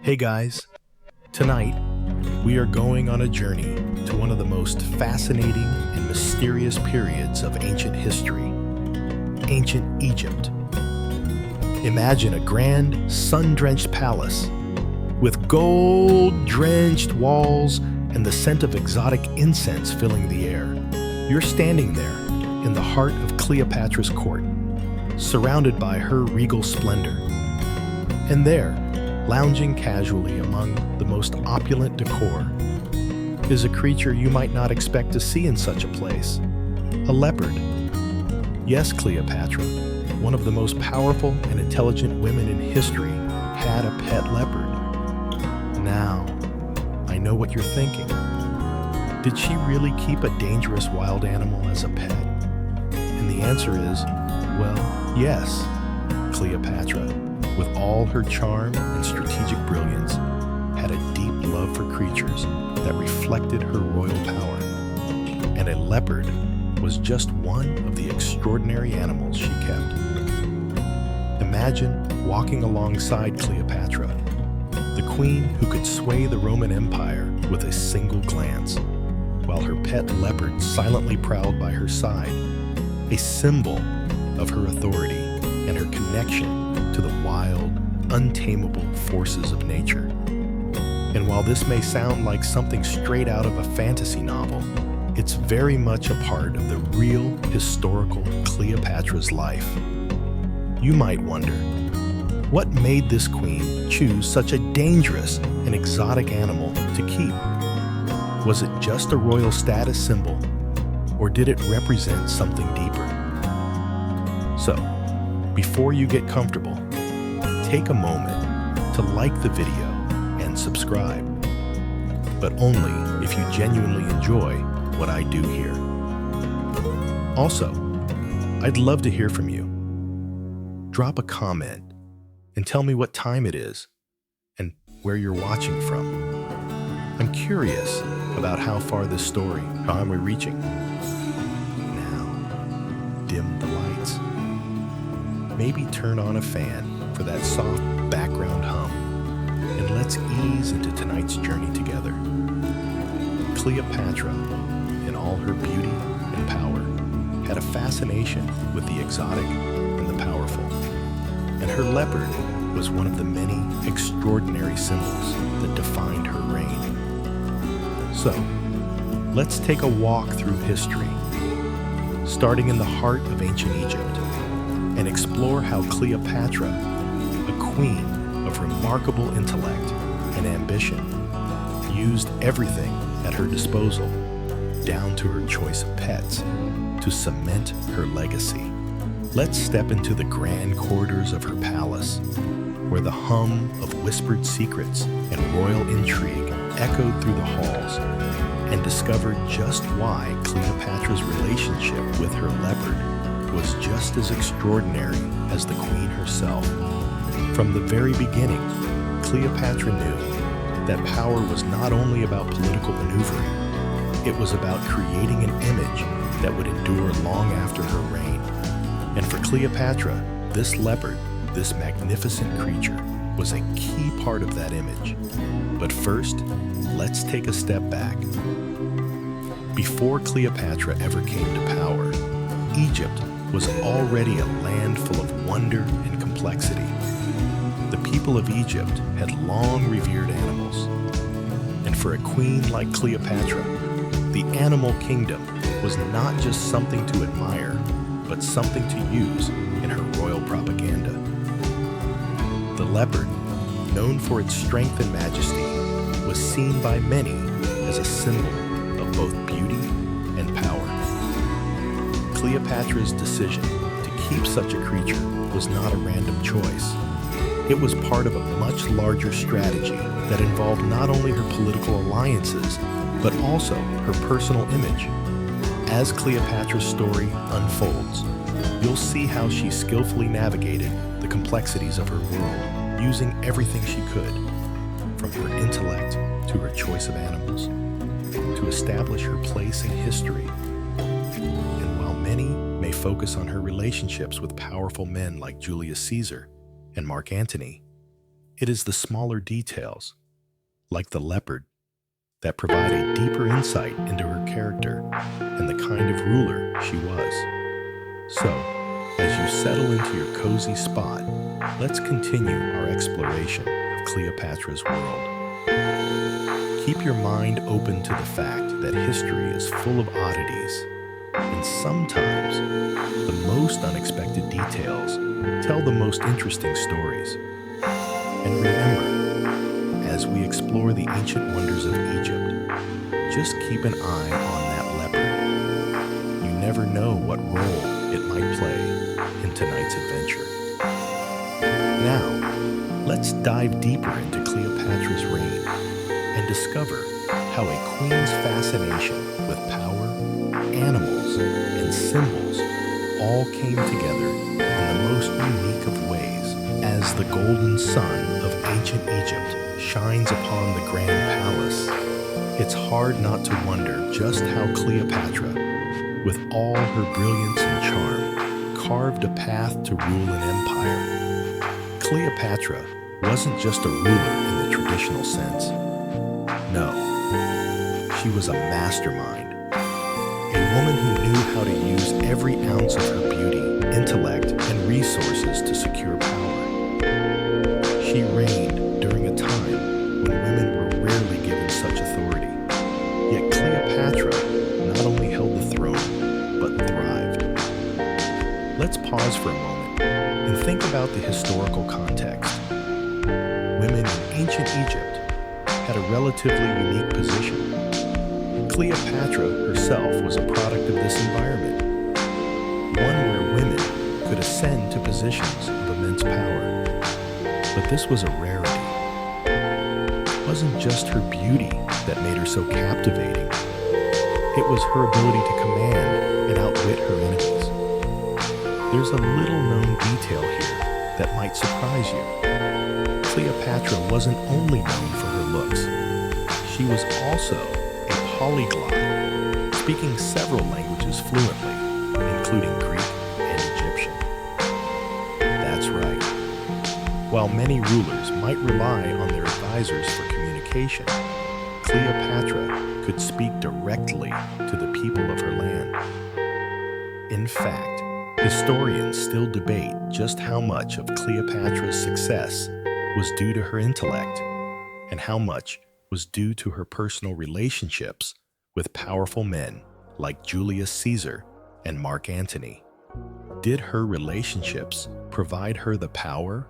Hey guys, tonight we are going on a journey to one of the most fascinating and mysterious periods of ancient history, ancient Egypt. Imagine a grand, sun-drenched palace with gold-drenched walls and the scent of exotic incense filling the air. You're standing there in the heart of Cleopatra's court, surrounded by her regal splendor. And there, lounging casually among the most opulent decor, is a creature you might not expect to see in such a place, a leopard. Yes, Cleopatra, one of the most powerful and intelligent women in history, had a pet leopard. Now, I know what you're thinking. Did she really keep a dangerous wild animal as a pet? And the answer is, well, yes. Cleopatra, with all her charm and strategic brilliance, had a deep love for creatures that reflected her royal power. And a leopard was just one of the extraordinary animals she kept. Imagine walking alongside Cleopatra, the queen who could sway the Roman Empire with a single glance, while her pet leopard silently prowled by her side, a symbol of her authority and her connection to the wild, untamable forces of nature. And while this may sound like something straight out of a fantasy novel, it's very much a part of the real, historical Cleopatra's life. You might wonder, what made this queen choose such a dangerous and exotic animal to keep? Was it just a royal status symbol, or did it represent something deeper? So, before you get comfortable, take a moment to like the video and subscribe, but only if you genuinely enjoy what I do here. Also, I'd love to hear from you. Drop a comment and tell me what time it is and where you're watching from. I'm curious about how far this story, how am we reaching? Now, dim the lights. Maybe turn on a fan for that soft background hum, and let's ease into tonight's journey together. Cleopatra, in all her beauty and power, had a fascination with the exotic and the powerful, and her leopard was one of the many extraordinary symbols that defined her reign. So, let's take a walk through history, starting in the heart of ancient Egypt, and explore how Cleopatra, a queen of remarkable intellect and ambition, used everything at her disposal, down to her choice of pets, to cement her legacy. Let's step into the grand corridors of her palace, where the hum of whispered secrets and royal intrigue echoed through the halls, and discover just why Cleopatra's relationship with her leopard was just as extraordinary as the queen herself. From the very beginning, Cleopatra knew that power was not only about political maneuvering, it was about creating an image that would endure long after her reign. And for Cleopatra, this leopard, this magnificent creature, was a key part of that image. But first, let's take a step back. Before Cleopatra ever came to power, Egypt was already a land full of wonder and complexity. The people of Egypt had long revered animals. And for a queen like Cleopatra, the animal kingdom was not just something to admire, but something to use in her royal propaganda. The leopard, known for its strength and majesty, was seen by many as a symbol of both beauty and power. Cleopatra's decision to keep such a creature was not a random choice. It was part of a much larger strategy that involved not only her political alliances, but also her personal image. As Cleopatra's story unfolds, you'll see how she skillfully navigated the complexities of her world, using everything she could, from her intellect to her choice of animals, to establish her place in history. And while many may focus on her relationships with powerful men like Julius Caesar and Mark Antony, It is the smaller details, like the leopard, that provide a deeper insight into her character and the kind of ruler she was. So, as you settle into your cozy spot, let's continue our exploration of Cleopatra's world. Keep your mind open to the fact that history is full of oddities, and sometimes the most unexpected details tell the most interesting stories. And remember, as we explore the ancient wonders of Egypt, just keep an eye on that leopard. You never know what role it might play in tonight's adventure. Now, let's dive deeper into Cleopatra's reign and discover how a queen's fascination with power, animals, and symbols all came together in the most unique of ways. As the golden sun of ancient Egypt shines upon the grand palace, it's hard not to wonder just how Cleopatra, with all her brilliance and charm, carved a path to rule an empire. Cleopatra wasn't just a ruler in the traditional sense. No, she was a mastermind, a woman who knew how to use every ounce of her beauty, intellect, and resources to secure power. She reigned during a time when women were rarely given such authority. Yet Cleopatra not only held the throne, but thrived. Let's pause for a moment and think about the historical context. Women in ancient Egypt had a relatively unique position. Cleopatra herself was a product of this environment, one where women could ascend to positions of immense power. But this was a rarity. It wasn't just her beauty that made her so captivating. It was her ability to command and outwit her enemies. There's a little-known detail here that might surprise you. Cleopatra wasn't only known for her looks. She was also a polyglot, speaking several languages fluently, including Greek and Egyptian. That's right. While many rulers might rely on their advisors for communication, Cleopatra could speak directly to the people of her land. In fact, historians still debate just how much of Cleopatra's success was due to her intellect and how much was due to her personal relationships with powerful men like Julius Caesar and Mark Antony. Did her relationships provide her the power,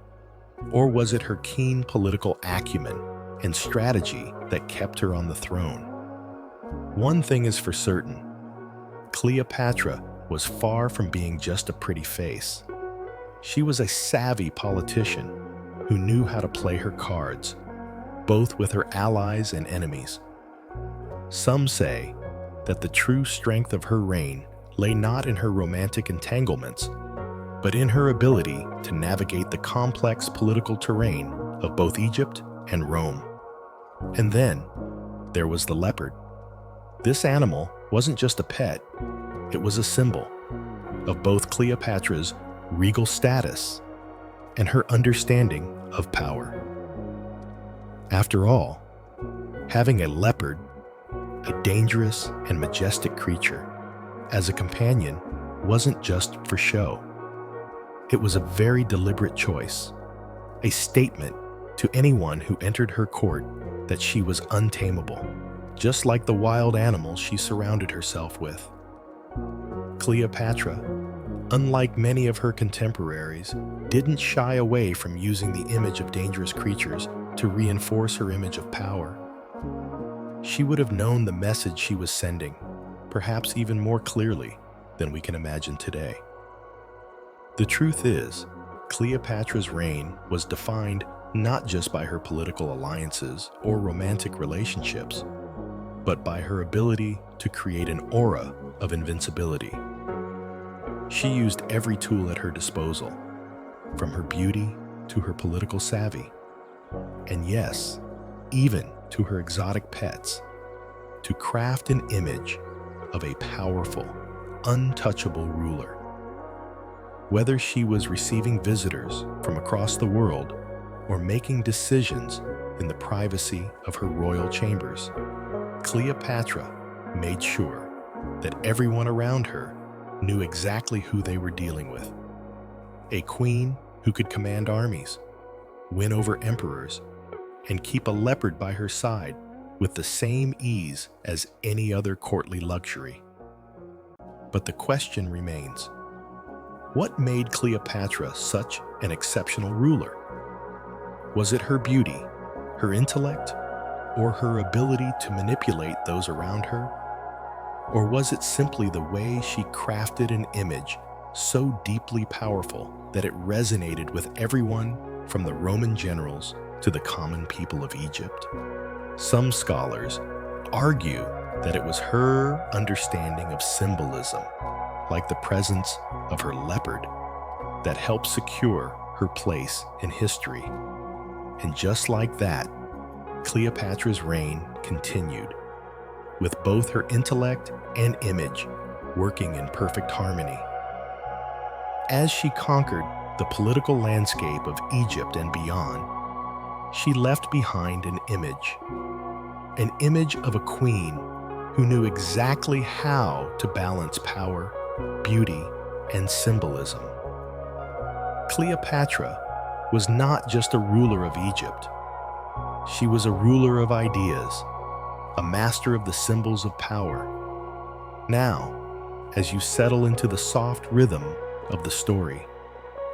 or was it her keen political acumen and strategy that kept her on the throne? One thing is for certain: Cleopatra was far from being just a pretty face. She was a savvy politician who knew how to play her cards, both with her allies and enemies. Some say that the true strength of her reign lay not in her romantic entanglements, but in her ability to navigate the complex political terrain of both Egypt and Rome. And then there was the leopard. This animal wasn't just a pet, it was a symbol of both Cleopatra's regal status and her understanding of power. After all, having a leopard, a dangerous and majestic creature, as a companion wasn't just for show. It was a very deliberate choice, a statement to anyone who entered her court that she was untamable, just like the wild animals she surrounded herself with. Cleopatra, unlike many of her contemporaries, didn't shy away from using the image of dangerous creatures to reinforce her image of power. She would have known the message she was sending, perhaps even more clearly than we can imagine today. The truth is, Cleopatra's reign was defined not just by her political alliances or romantic relationships, but by her ability to create an aura of invincibility. She used every tool at her disposal, from her beauty to her political savvy, and yes, even to her exotic pets, to craft an image of a powerful, untouchable ruler. Whether she was receiving visitors from across the world or making decisions in the privacy of her royal chambers. Cleopatra made sure that everyone around her knew exactly who they were dealing with. A queen who could command armies, win over emperors, and keep a leopard by her side with the same ease as any other courtly luxury. But the question remains, what made Cleopatra such an exceptional ruler? Was it her beauty, her intellect, or her ability to manipulate those around her? Or was it simply the way she crafted an image so deeply powerful that it resonated with everyone from the Roman generals to the common people of Egypt? Some scholars argue that it was her understanding of symbolism, like the presence of her leopard, that helped secure her place in history. And just like that, Cleopatra's reign continued, with both her intellect and image working in perfect harmony. As she conquered the political landscape of Egypt and beyond, she left behind an image of a queen who knew exactly how to balance power, beauty, and symbolism. Cleopatra was not just a ruler of Egypt. She was a ruler of ideas, a master of the symbols of power. Now, as you settle into the soft rhythm of the story,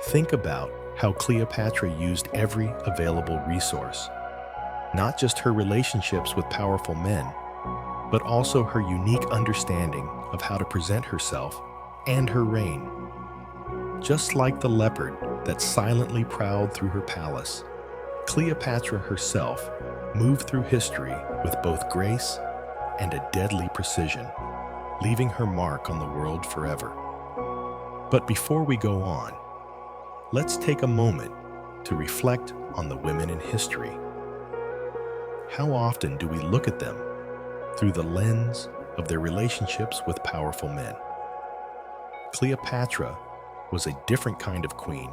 think about how Cleopatra used every available resource, not just her relationships with powerful men, but also her unique understanding of how to present herself and her reign. Just like the leopard that silently prowled through her palace, Cleopatra herself moved through history with both grace and a deadly precision, leaving her mark on the world forever. But before we go on, let's take a moment to reflect on the women in history. How often do we look at them through the lens of their relationships with powerful men? Cleopatra was a different kind of queen,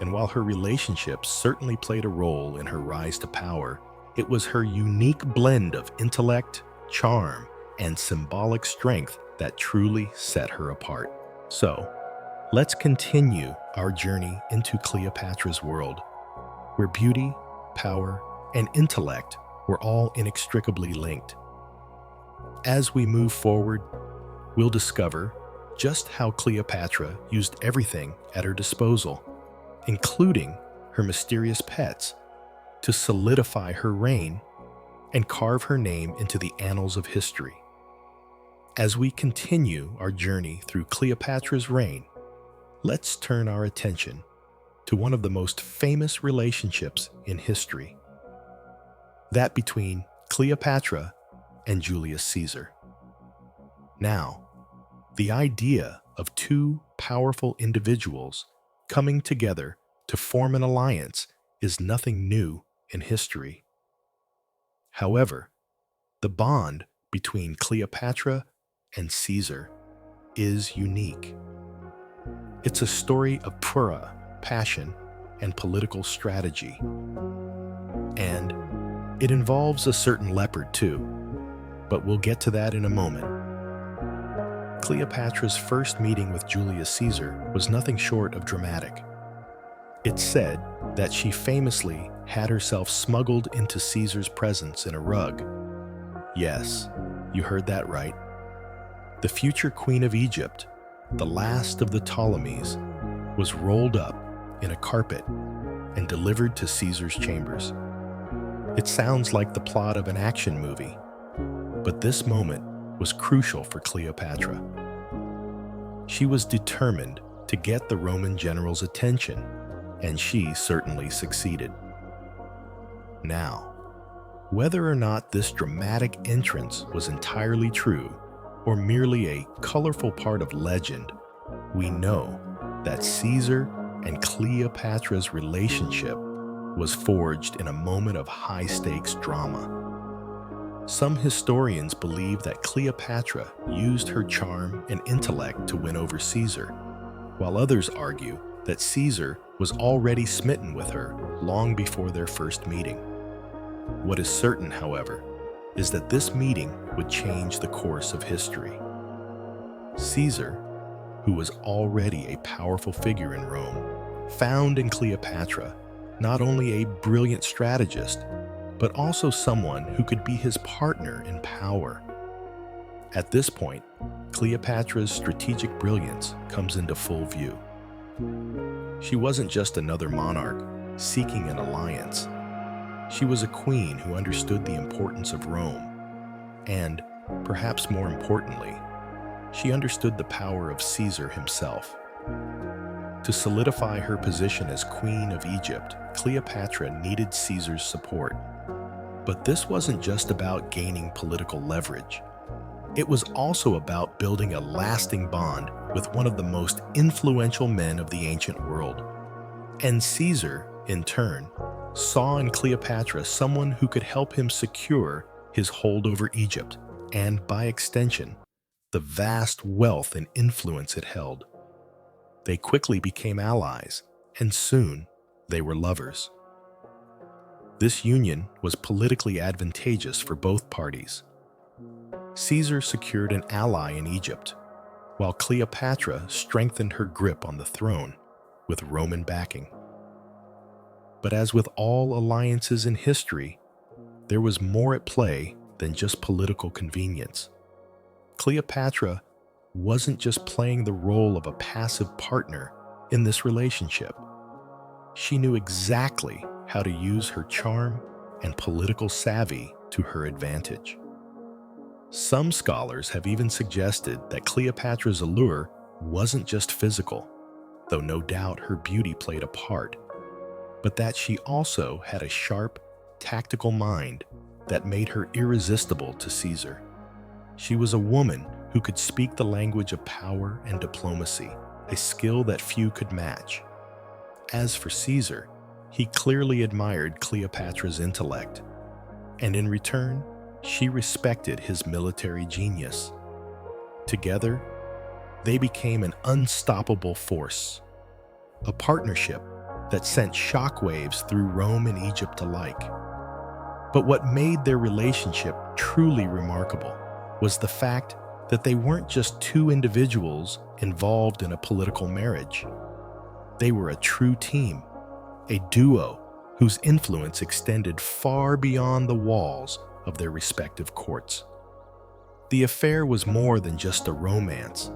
and while her relationships certainly played a role in her rise to power, it was her unique blend of intellect, charm, and symbolic strength that truly set her apart. So, let's continue our journey into Cleopatra's world, where beauty, power, and intellect were all inextricably linked. As we move forward, we'll discover just how Cleopatra used everything at her disposal, including her mysterious pets, to solidify her reign and carve her name into the annals of history. As we continue our journey through Cleopatra's reign, let's turn our attention to one of the most famous relationships in history, that between Cleopatra and Julius Caesar. Now, the idea of two powerful individuals coming together to form an alliance is nothing new in history. However, the bond between Cleopatra and Caesar is unique. It's a story of pura passion and political strategy. And it involves a certain leopard too, but we'll get to that in a moment. Cleopatra's first meeting with Julius Caesar was nothing short of dramatic. It's said that she famously had herself smuggled into Caesar's presence in a rug. Yes, you heard that right. The future queen of Egypt, the last of the Ptolemies, was rolled up in a carpet and delivered to Caesar's chambers. It sounds like the plot of an action movie, but this moment was crucial for Cleopatra. She was determined to get the Roman general's attention, and she certainly succeeded. Now, whether or not this dramatic entrance was entirely true or merely a colorful part of legend, we know that Caesar and Cleopatra's relationship was forged in a moment of high-stakes drama. Some historians believe that Cleopatra used her charm and intellect to win over Caesar, while others argue that Caesar was already smitten with her long before their first meeting. What is certain, however, is that this meeting would change the course of history. Caesar, who was already a powerful figure in Rome, found in Cleopatra not only a brilliant strategist, but also someone who could be his partner in power. At this point, Cleopatra's strategic brilliance comes into full view. She wasn't just another monarch seeking an alliance. She was a queen who understood the importance of Rome, and, perhaps more importantly, she understood the power of Caesar himself. To solidify her position as Queen of Egypt, Cleopatra needed Caesar's support. But this wasn't just about gaining political leverage. It was also about building a lasting bond with one of the most influential men of the ancient world. And Caesar, in turn, saw in Cleopatra someone who could help him secure his hold over Egypt, and by extension, the vast wealth and influence it held. They quickly became allies, and soon they were lovers. This union was politically advantageous for both parties. Caesar secured an ally in Egypt, while Cleopatra strengthened her grip on the throne with Roman backing. But as with all alliances in history, there was more at play than just political convenience. Cleopatra wasn't just playing the role of a passive partner in this relationship. She knew exactly how to use her charm and political savvy to her advantage. Some scholars have even suggested that Cleopatra's allure wasn't just physical, though no doubt her beauty played a part, but that she also had a sharp, tactical mind that made her irresistible to Caesar. She was a woman who could speak the language of power and diplomacy, a skill that few could match. As for Caesar, he clearly admired Cleopatra's intellect, and in return, she respected his military genius. Together, they became an unstoppable force, a partnership that sent shockwaves through Rome and Egypt alike. But what made their relationship truly remarkable was the fact that they weren't just two individuals involved in a political marriage. They were a true team, a duo whose influence extended far beyond the walls of their respective courts. The affair was more than just a romance.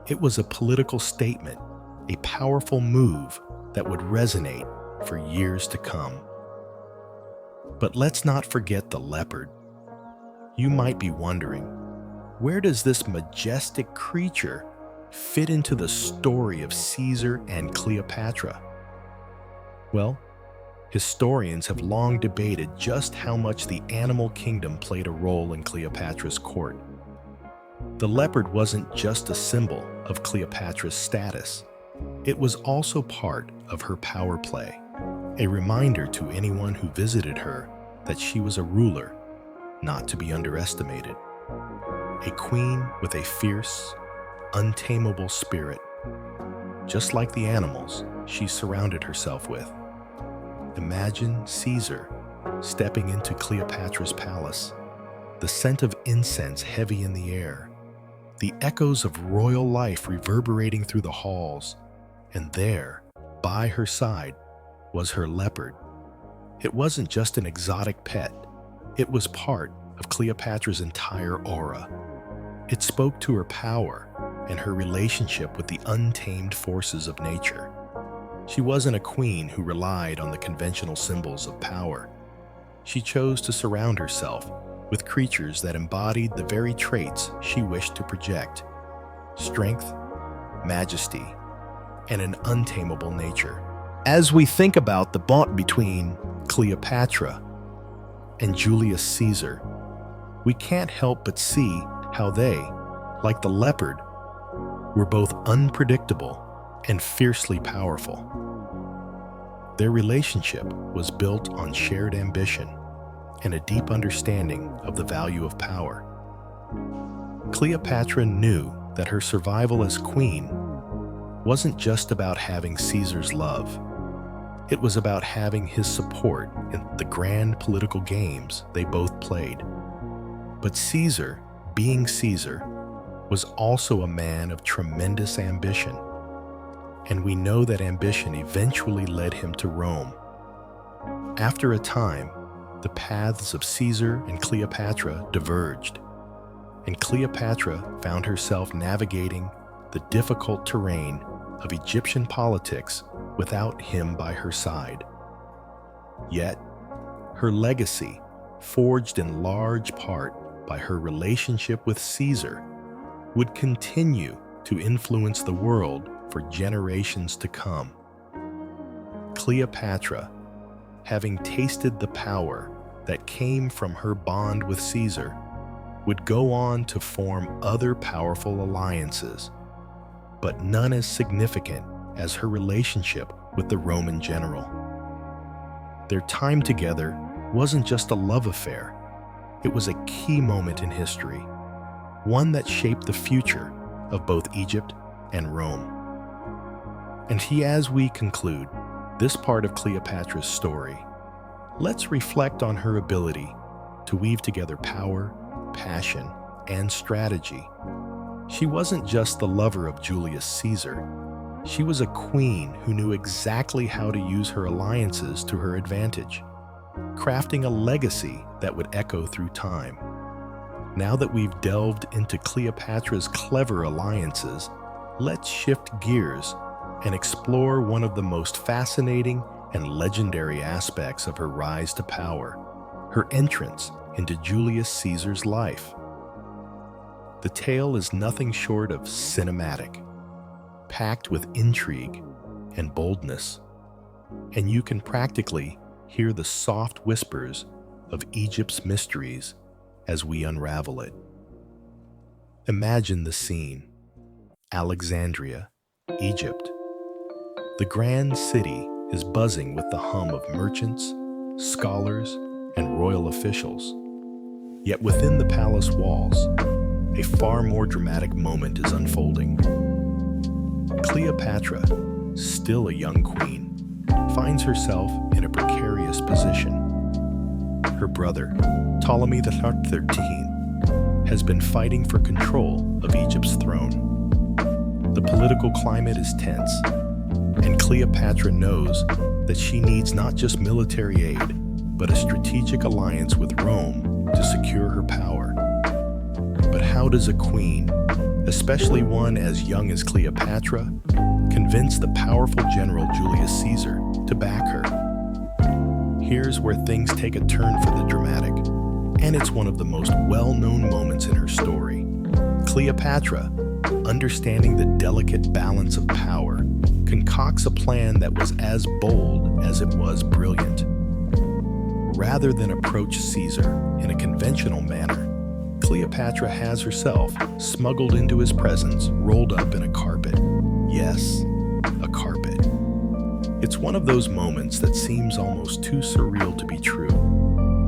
It was a political statement, a powerful move that would resonate for years to come. But let's not forget the leopard. You might be wondering, where does this majestic creature fit into the story of Caesar and Cleopatra? Well, historians have long debated just how much the animal kingdom played a role in Cleopatra's court. The leopard wasn't just a symbol of Cleopatra's status. It was also part of her power play, a reminder to anyone who visited her that she was a ruler, not to be underestimated. A queen with a fierce, untamable spirit, just like the animals she surrounded herself with. Imagine Caesar stepping into Cleopatra's palace, the scent of incense heavy in the air, the echoes of royal life reverberating through the halls, and there, by her side, was her leopard. It wasn't just an exotic pet, it was part of Cleopatra's entire aura. It spoke to her power and her relationship with the untamed forces of nature. She wasn't a queen who relied on the conventional symbols of power. She chose to surround herself with creatures that embodied the very traits she wished to project: strength, majesty, and an untamable nature. As we think about the bond between Cleopatra and Julius Caesar, we can't help but see how they, like the leopard, were both unpredictable and fiercely powerful. Their relationship was built on shared ambition and a deep understanding of the value of power. Cleopatra knew that her survival as queen wasn't just about having Caesar's love. It was about having his support in the grand political games they both played. But Caesar, being Caesar, was also a man of tremendous ambition. And we know that ambition eventually led him to Rome. After a time, the paths of Caesar and Cleopatra diverged, and Cleopatra found herself navigating the difficult terrain of Egyptian politics without him by her side. Yet, her legacy, forged in large part by her relationship with Caesar, would continue to influence the world for generations to come. Cleopatra, having tasted the power that came from her bond with Caesar, would go on to form other powerful alliances, but none as significant as her relationship with the Roman general. Their time together wasn't just a love affair, it was a key moment in history, one that shaped the future of both Egypt and Rome. And as we conclude this part of Cleopatra's story, let's reflect on her ability to weave together power, passion, and strategy. She wasn't just the lover of Julius Caesar. She was a queen who knew exactly how to use her alliances to her advantage, crafting a legacy that would echo through time. Now that we've delved into Cleopatra's clever alliances, let's shift gears and explore one of the most fascinating and legendary aspects of her rise to power, her entrance into Julius Caesar's life. The tale is nothing short of cinematic, packed with intrigue and boldness, and you can practically hear the soft whispers of Egypt's mysteries as we unravel it. Imagine the scene: Alexandria, Egypt. The grand city is buzzing with the hum of merchants, scholars, and royal officials. Yet within the palace walls, a far more dramatic moment is unfolding. Cleopatra, still a young queen, finds herself in a precarious position. Her brother, Ptolemy XIII, has been fighting for control of Egypt's throne. The political climate is tense, and Cleopatra knows that she needs not just military aid, but a strategic alliance with Rome to secure her power. But how does a queen, especially one as young as Cleopatra, convince the powerful general Julius Caesar to back her? Here's where things take a turn for the dramatic, and it's one of the most well-known moments in her story. Cleopatra, understanding the delicate balance of power, concocts a plan that was as bold as it was brilliant. Rather than approach Caesar in a conventional manner, Cleopatra has herself smuggled into his presence, rolled up in a carpet. Yes, a carpet. It's one of those moments that seems almost too surreal to be true,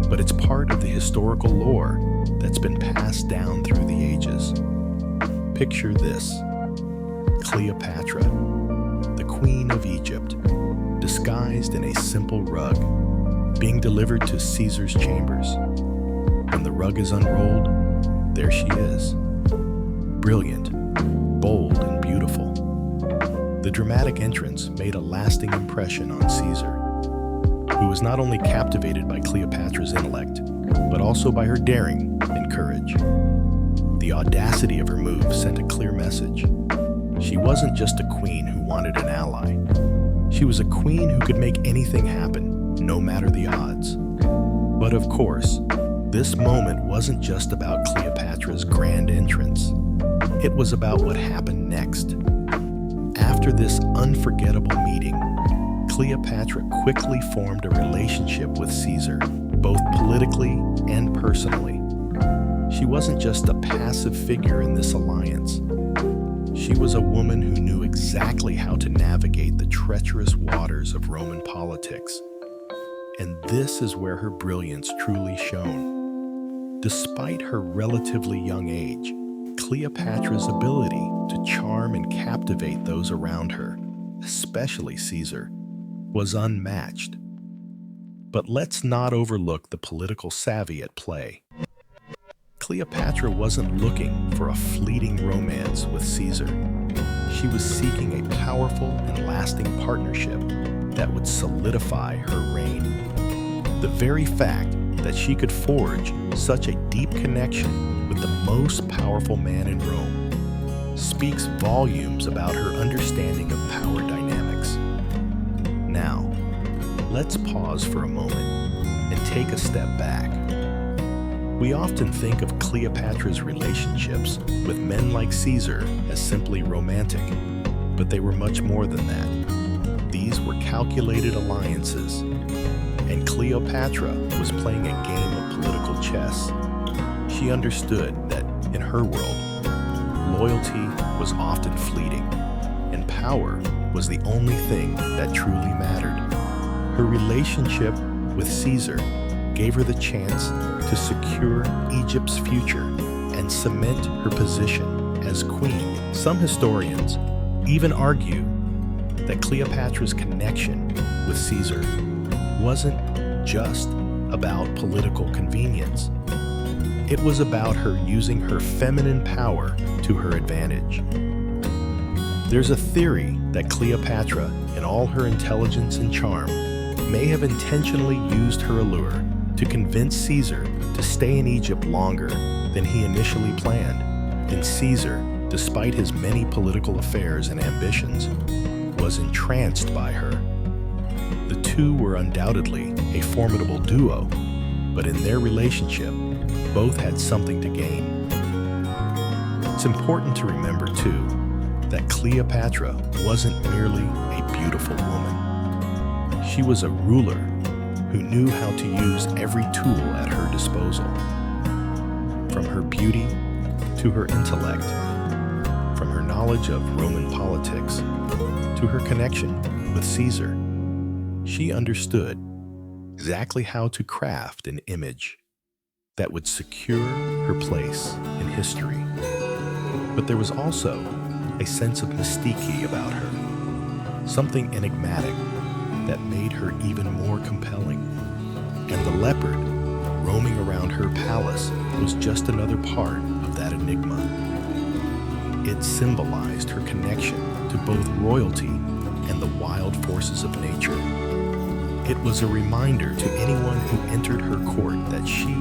but it's part of the historical lore that's been passed down through the ages. Picture this: Cleopatra, the Queen of Egypt, disguised in a simple rug, being delivered to Caesar's chambers. When the rug is unrolled, there she is. Brilliant, bold, and beautiful. The dramatic entrance made a lasting impression on Caesar, who was not only captivated by Cleopatra's intellect, but also by her daring and courage. The audacity of her move sent a clear message. She wasn't just a queen who wanted an ally. She was a queen who could make anything happen, no matter the odds. But of course, this moment wasn't just about Cleopatra's grand entrance. It was about what happened next. After this unforgettable meeting, Cleopatra quickly formed a relationship with Caesar, both politically and personally. She wasn't just a passive figure in this alliance. She was a woman who knew exactly how to navigate the treacherous waters of Roman politics. And this is where her brilliance truly shone. Despite her relatively young age, Cleopatra's ability to charm and captivate those around her, especially Caesar, was unmatched. But let's not overlook the political savvy at play. Cleopatra wasn't looking for a fleeting romance with Caesar. She was seeking a powerful and lasting partnership that would solidify her reign. The very fact that she could forge such a deep connection with the most powerful man in Rome speaks volumes about her understanding of power dynamics. Now, let's pause for a moment and take a step back. We often think of Cleopatra's relationships with men like Caesar as simply romantic, but they were much more than that. These were calculated alliances, and Cleopatra was playing a game of political chess. She understood that, in her world, loyalty was often fleeting, and power was the only thing that truly mattered. Her relationship with Caesar gave her the chance to secure Egypt's future and cement her position as queen. Some historians even argue that Cleopatra's connection with Caesar wasn't just about political convenience. It was about her using her feminine power to her advantage. There's a theory that Cleopatra, in all her intelligence and charm, may have intentionally used her allure to convince Caesar to stay in Egypt longer than he initially planned. And Caesar, despite his many political affairs and ambitions, was entranced by her. The two were undoubtedly a formidable duo, but in their relationship, both had something to gain. It's important to remember, too, that Cleopatra wasn't merely a beautiful woman. She was a ruler who knew how to use every tool at her disposal. From her beauty to her intellect, from her knowledge of Roman politics to her connection with Caesar, she understood exactly how to craft an image that would secure her place in history. But there was also a sense of mystique about her, something enigmatic that made her even more compelling. And the leopard roaming around her palace was just another part of that enigma. It symbolized her connection to both royalty and the wild forces of nature. It was a reminder to anyone who entered her court that she,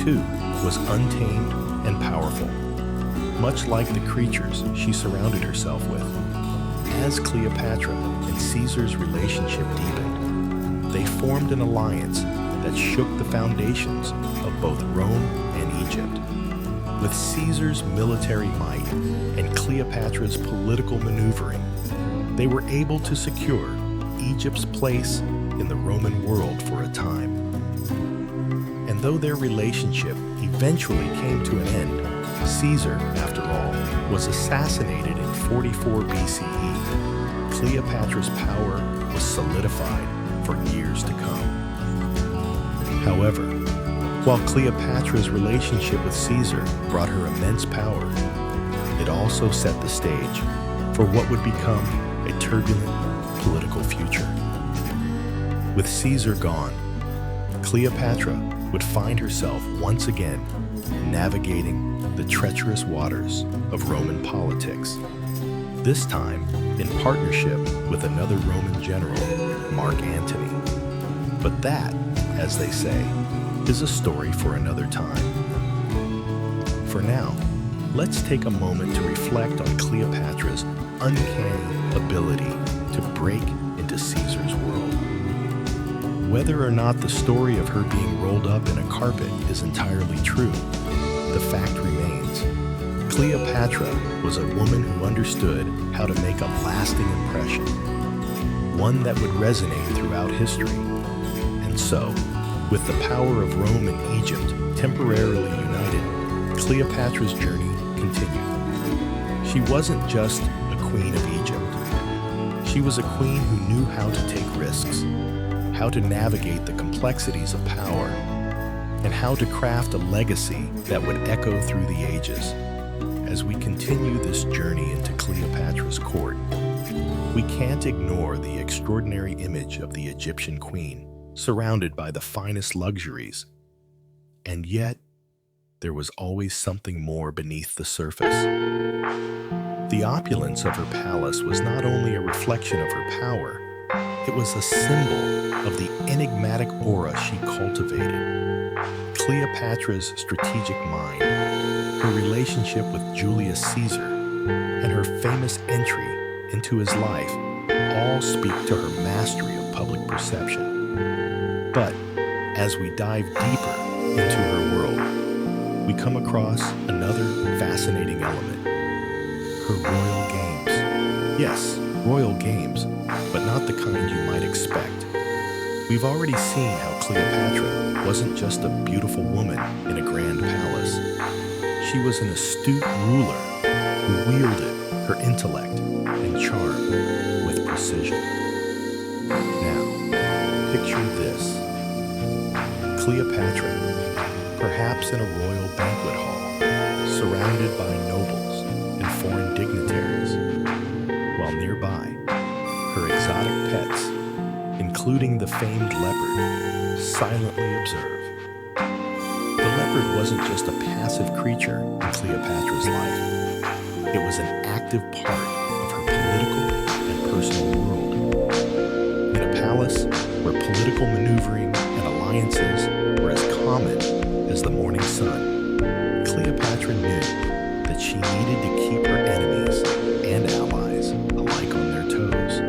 too, was untamed and powerful, much like the creatures she surrounded herself with. As Cleopatra and Caesar's relationship deepened, they formed an alliance that shook the foundations of both Rome and Egypt. With Caesar's military might and Cleopatra's political maneuvering, they were able to secure Egypt's place in the Roman world for a time. And though their relationship eventually came to an end, Caesar, after all, was assassinated in 44 BCE. Cleopatra's power was solidified for years to come. However, while Cleopatra's relationship with Caesar brought her immense power, it also set the stage for what would become a turbulent political future. With Caesar gone, Cleopatra would find herself once again navigating the treacherous waters of Roman politics, this time in partnership with another Roman general, Mark Antony. But that, as they say, is a story for another time. For now, let's take a moment to reflect on Cleopatra's uncanny ability to break into Caesar's world. Whether or not the story of her being rolled up in a carpet is entirely true, the fact remains. Cleopatra was a woman who understood how to make a lasting impression, one that would resonate throughout history. And so, with the power of Rome and Egypt temporarily united, Cleopatra's journey continued. She wasn't just a queen of Egypt. She was a queen who knew how to take risks, how to navigate the complexities of power, and how to craft a legacy that would echo through the ages. As we continue this journey into Cleopatra's court, We can't ignore the extraordinary image of the Egyptian queen, surrounded by the finest luxuries. And yet, there was always something more beneath the surface. The opulence of her palace was not only a reflection of her power, it was a symbol of the enigmatic aura she cultivated. Cleopatra's strategic mind, her relationship with Julius Caesar, and her famous entry into his life all speak to her mastery of public perception. But as we dive deeper into her world, we come across another fascinating element: her royal games. Yes, royal games, but not the kind you might expect. We've already seen how Cleopatra wasn't just a beautiful woman in a grand palace. She was an astute ruler who wielded her intellect and charm with precision. Now, picture this. Cleopatra, perhaps in a royal banquet hall, surrounded by nobles and foreign dignitaries, while nearby, her exotic pets, including the famed leopard, silently observe. The leopard wasn't just a passive creature in Cleopatra's life. It was an active part of her political and personal world. In a palace where political maneuvering and alliances were as common as the morning sun, Cleopatra knew that she needed to keep her enemies and allies alike on their toes.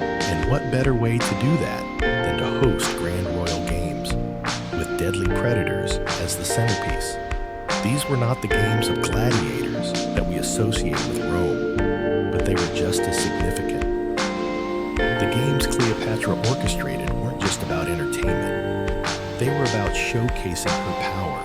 And what better way to do that than to host grand royal games, with deadly predators as the centerpiece? These were not the games of gladiators that we associate with Rome, but they were just as significant. The games Cleopatra orchestrated weren't just about entertainment. They were about showcasing her power,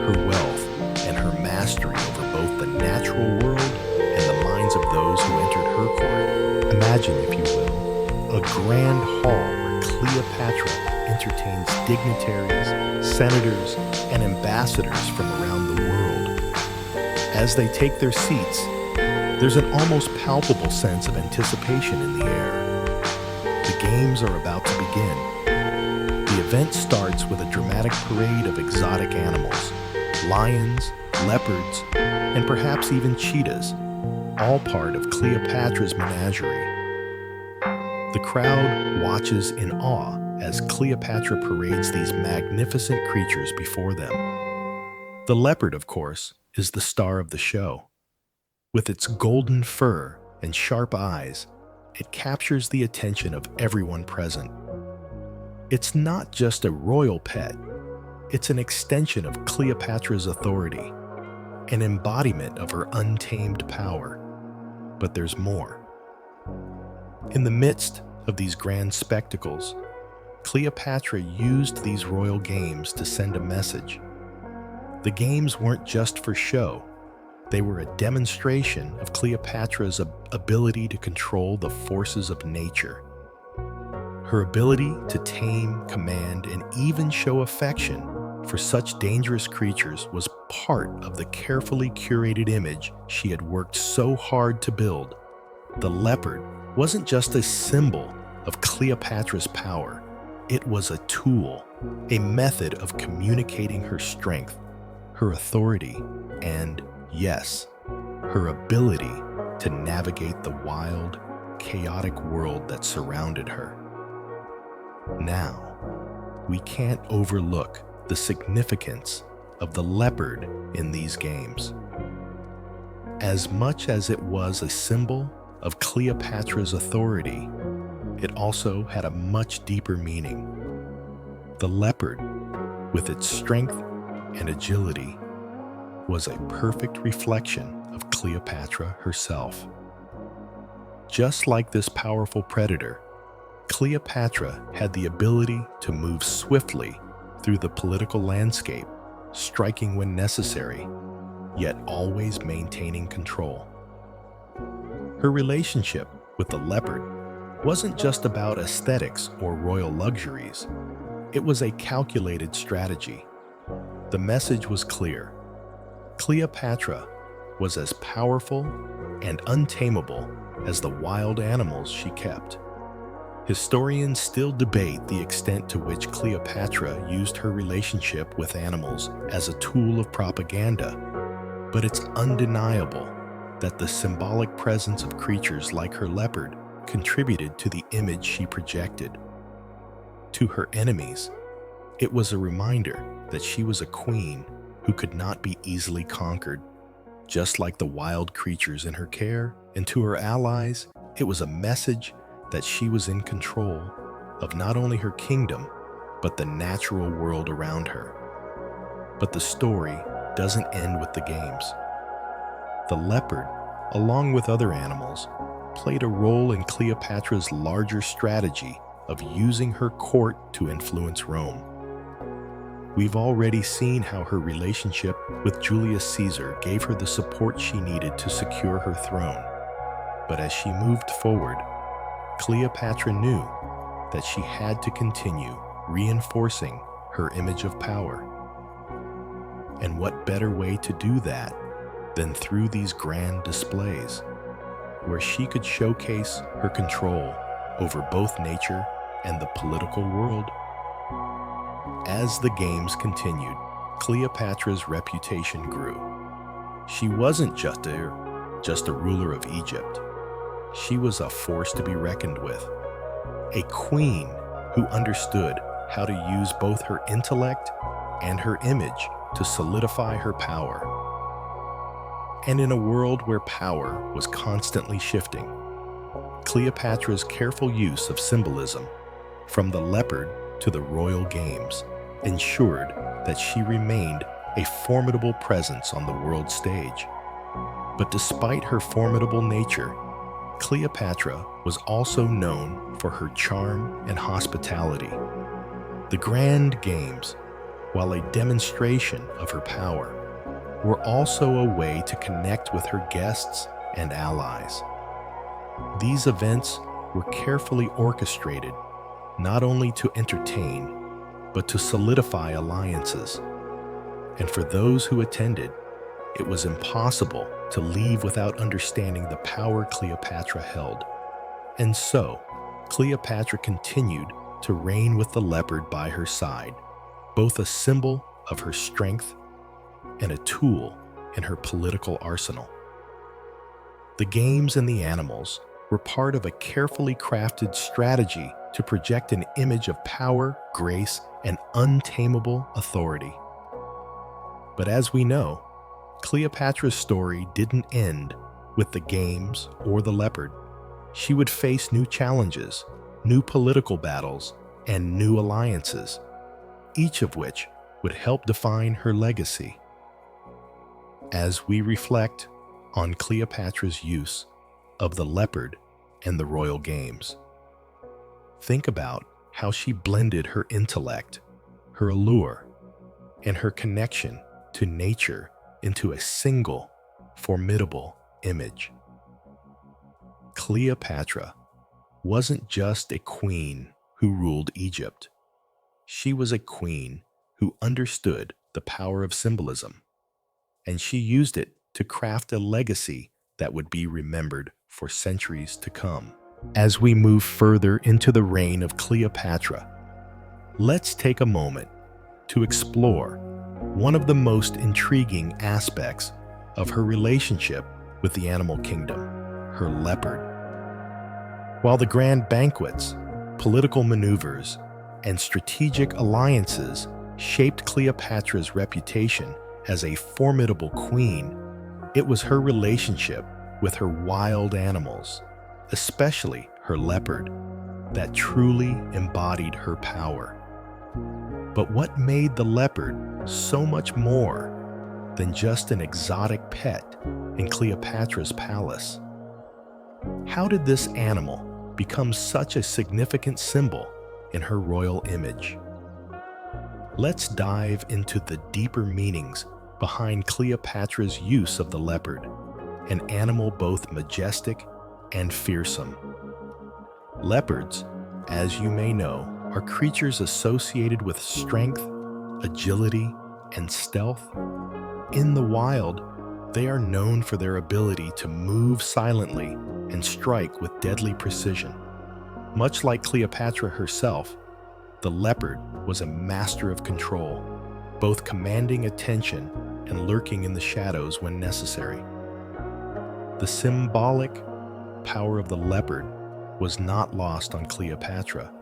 her wealth, and her mastery over both the natural world and the minds of those who entered her court. Imagine, if you will, a grand hall where Cleopatra entertains dignitaries, senators, and ambassadors from around the world. As they take their seats, there's an almost palpable sense of anticipation in the air. The games are about to begin. The event starts with a dramatic parade of exotic animals: lions, leopards, and perhaps even cheetahs, all part of Cleopatra's menagerie. The crowd watches in awe as Cleopatra parades these magnificent creatures before them. The leopard, of course, is the star of the show. With its golden fur and sharp eyes, it captures the attention of everyone present. It's not just a royal pet, it's an extension of Cleopatra's authority, an embodiment of her untamed power. But there's more. In the midst of these grand spectacles, Cleopatra used these royal games to send a message. The games weren't just for show. They were a demonstration of Cleopatra's ability to control the forces of nature. Her ability to tame, command, and even show affection for such dangerous creatures was part of the carefully curated image she had worked so hard to build. The leopard wasn't just a symbol of Cleopatra's power. It was a tool, a method of communicating her strength, her authority, and, yes, her ability to navigate the wild, chaotic world that surrounded her. Now, we can't overlook the significance of the leopard in these games. As much as it was a symbol of Cleopatra's authority, it also had a much deeper meaning. The leopard, with its strength and agility, was a perfect reflection of Cleopatra herself. Just like this powerful predator, Cleopatra had the ability to move swiftly through the political landscape, striking when necessary, yet always maintaining control. Her relationship with the leopard wasn't just about aesthetics or royal luxuries. It was a calculated strategy. The message was clear. Cleopatra was as powerful and untamable as the wild animals she kept. Historians still debate the extent to which Cleopatra used her relationship with animals as a tool of propaganda, but it's undeniable that the symbolic presence of creatures like her leopard contributed to the image she projected. To her enemies, it was a reminder that she was a queen who could not be easily conquered, just like the wild creatures in her care, and to her allies, it was a message that she was in control of not only her kingdom, but the natural world around her. But the story doesn't end with the games. The leopard, along with other animals, played a role in Cleopatra's larger strategy of using her court to influence Rome. We've already seen how her relationship with Julius Caesar gave her the support she needed to secure her throne. But as she moved forward, Cleopatra knew that she had to continue reinforcing her image of power. And what better way to do that than through these grand displays, where she could showcase her control over both nature and the political world? As the games continued, Cleopatra's reputation grew. She wasn't just a ruler of Egypt. She was a force to be reckoned with, a queen who understood how to use both her intellect and her image to solidify her power. And in a world where power was constantly shifting, Cleopatra's careful use of symbolism, from the leopard to the royal games, ensured that she remained a formidable presence on the world stage. But despite her formidable nature, Cleopatra was also known for her charm and hospitality. The Grand Games, while a demonstration of her power, were also a way to connect with her guests and allies. These events were carefully orchestrated, not only to entertain, but to solidify alliances. And for those who attended, it was impossible to leave without understanding the power Cleopatra held. And so, Cleopatra continued to reign with the leopard by her side, both a symbol of her strength and a tool in her political arsenal. The games and the animals were part of a carefully crafted strategy to project an image of power, grace, and untamable authority. But as we know, Cleopatra's story didn't end with the games or the leopard. She would face new challenges, new political battles, and new alliances, each of which would help define her legacy. As we reflect on Cleopatra's use of the leopard and the royal games, think about how she blended her intellect, her allure, and her connection to nature into a single, formidable image. Cleopatra wasn't just a queen who ruled Egypt. She was a queen who understood the power of symbolism, and she used it to craft a legacy that would be remembered for centuries to come. As we move further into the reign of Cleopatra, let's take a moment to explore one of the most intriguing aspects of her relationship with the animal kingdom, her leopard. While the grand banquets, political maneuvers, and strategic alliances shaped Cleopatra's reputation as a formidable queen, it was her relationship with her wild animals, especially her leopard, that truly embodied her power. But what made the leopard so much more than just an exotic pet in Cleopatra's palace? How did this animal become such a significant symbol in her royal image? Let's dive into the deeper meanings behind Cleopatra's use of the leopard, an animal both majestic and fearsome. Leopards, as you may know, are creatures associated with strength, agility, and stealth. In the wild, They are known for their ability to move silently and strike with deadly precision. Much like Cleopatra herself, the leopard was a master of control, both commanding attention and lurking in the shadows when necessary. The symbolic power of the leopard was not lost on Cleopatra,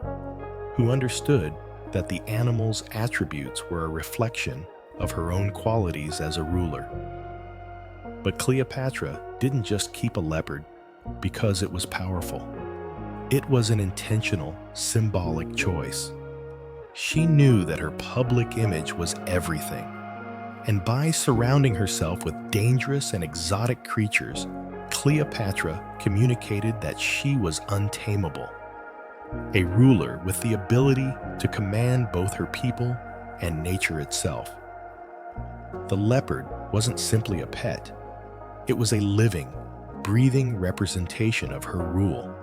who understood that the animal's attributes were a reflection of her own qualities as a ruler. But Cleopatra didn't just keep a leopard because it was powerful. It was an intentional, symbolic choice. She knew that her public image was everything, and by surrounding herself with dangerous and exotic creatures, Cleopatra communicated that she was untamable, a ruler with the ability to command both her people and nature itself. The leopard wasn't simply a pet. It was a living, breathing representation of her rule.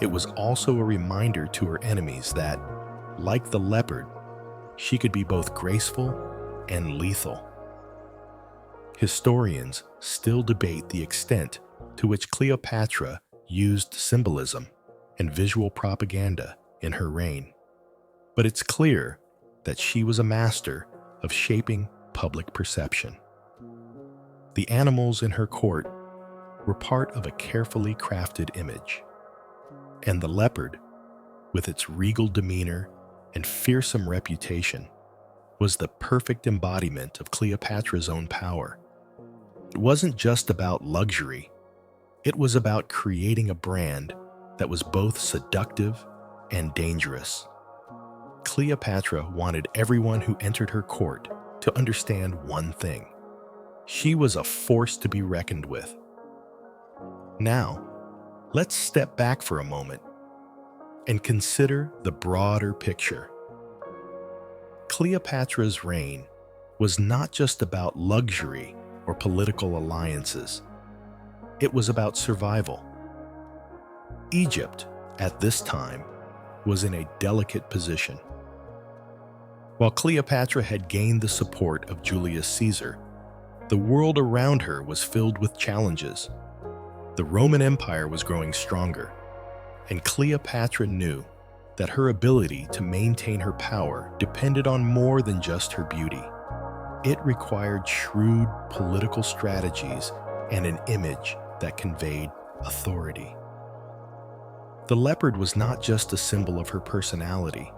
It was also a reminder to her enemies that, like the leopard, she could be both graceful and lethal. Historians still debate the extent to which Cleopatra used symbolism and visual propaganda in her reign, but it's clear that she was a master of shaping public perception. The animals in her court were part of a carefully crafted image, and the leopard, with its regal demeanor and fearsome reputation, was the perfect embodiment of Cleopatra's own power. It wasn't just about luxury, it was about creating a brand that was both seductive and dangerous. Cleopatra wanted everyone who entered her court to understand one thing: she was a force to be reckoned with. Now, let's step back for a moment and consider the broader picture. Cleopatra's reign was not just about luxury or political alliances. It was about survival. Egypt, at this time, was in a delicate position. While Cleopatra had gained the support of Julius Caesar, the world around her was filled with challenges. The Roman Empire was growing stronger, and Cleopatra knew that her ability to maintain her power depended on more than just her beauty. It required shrewd political strategies and an image that conveyed authority. The leopard was not just a symbol of her personality.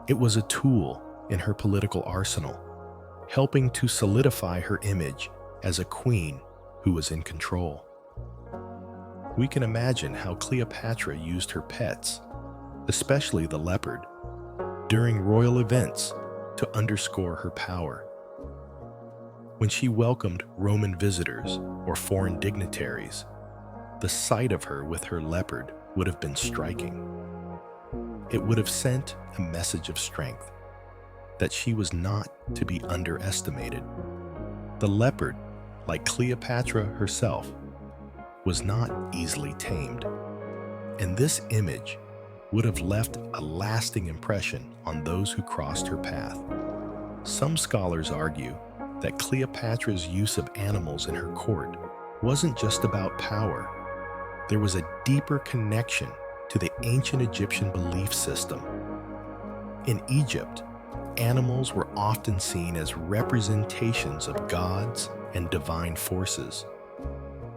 It was a tool in her political arsenal, helping to solidify her image as a queen who was in control. We can imagine how Cleopatra used her pets, especially the leopard, during royal events to underscore her power. When she welcomed Roman visitors or foreign dignitaries, the sight of her with her leopard would have been striking. It would have sent a message of strength, that she was not to be underestimated. The leopard, like Cleopatra herself, was not easily tamed, and this image would have left a lasting impression on those who crossed her path. Some scholars argue that Cleopatra's use of animals in her court wasn't just about power. There was a deeper connection to the ancient Egyptian belief system. In Egypt, animals were often seen as representations of gods and divine forces.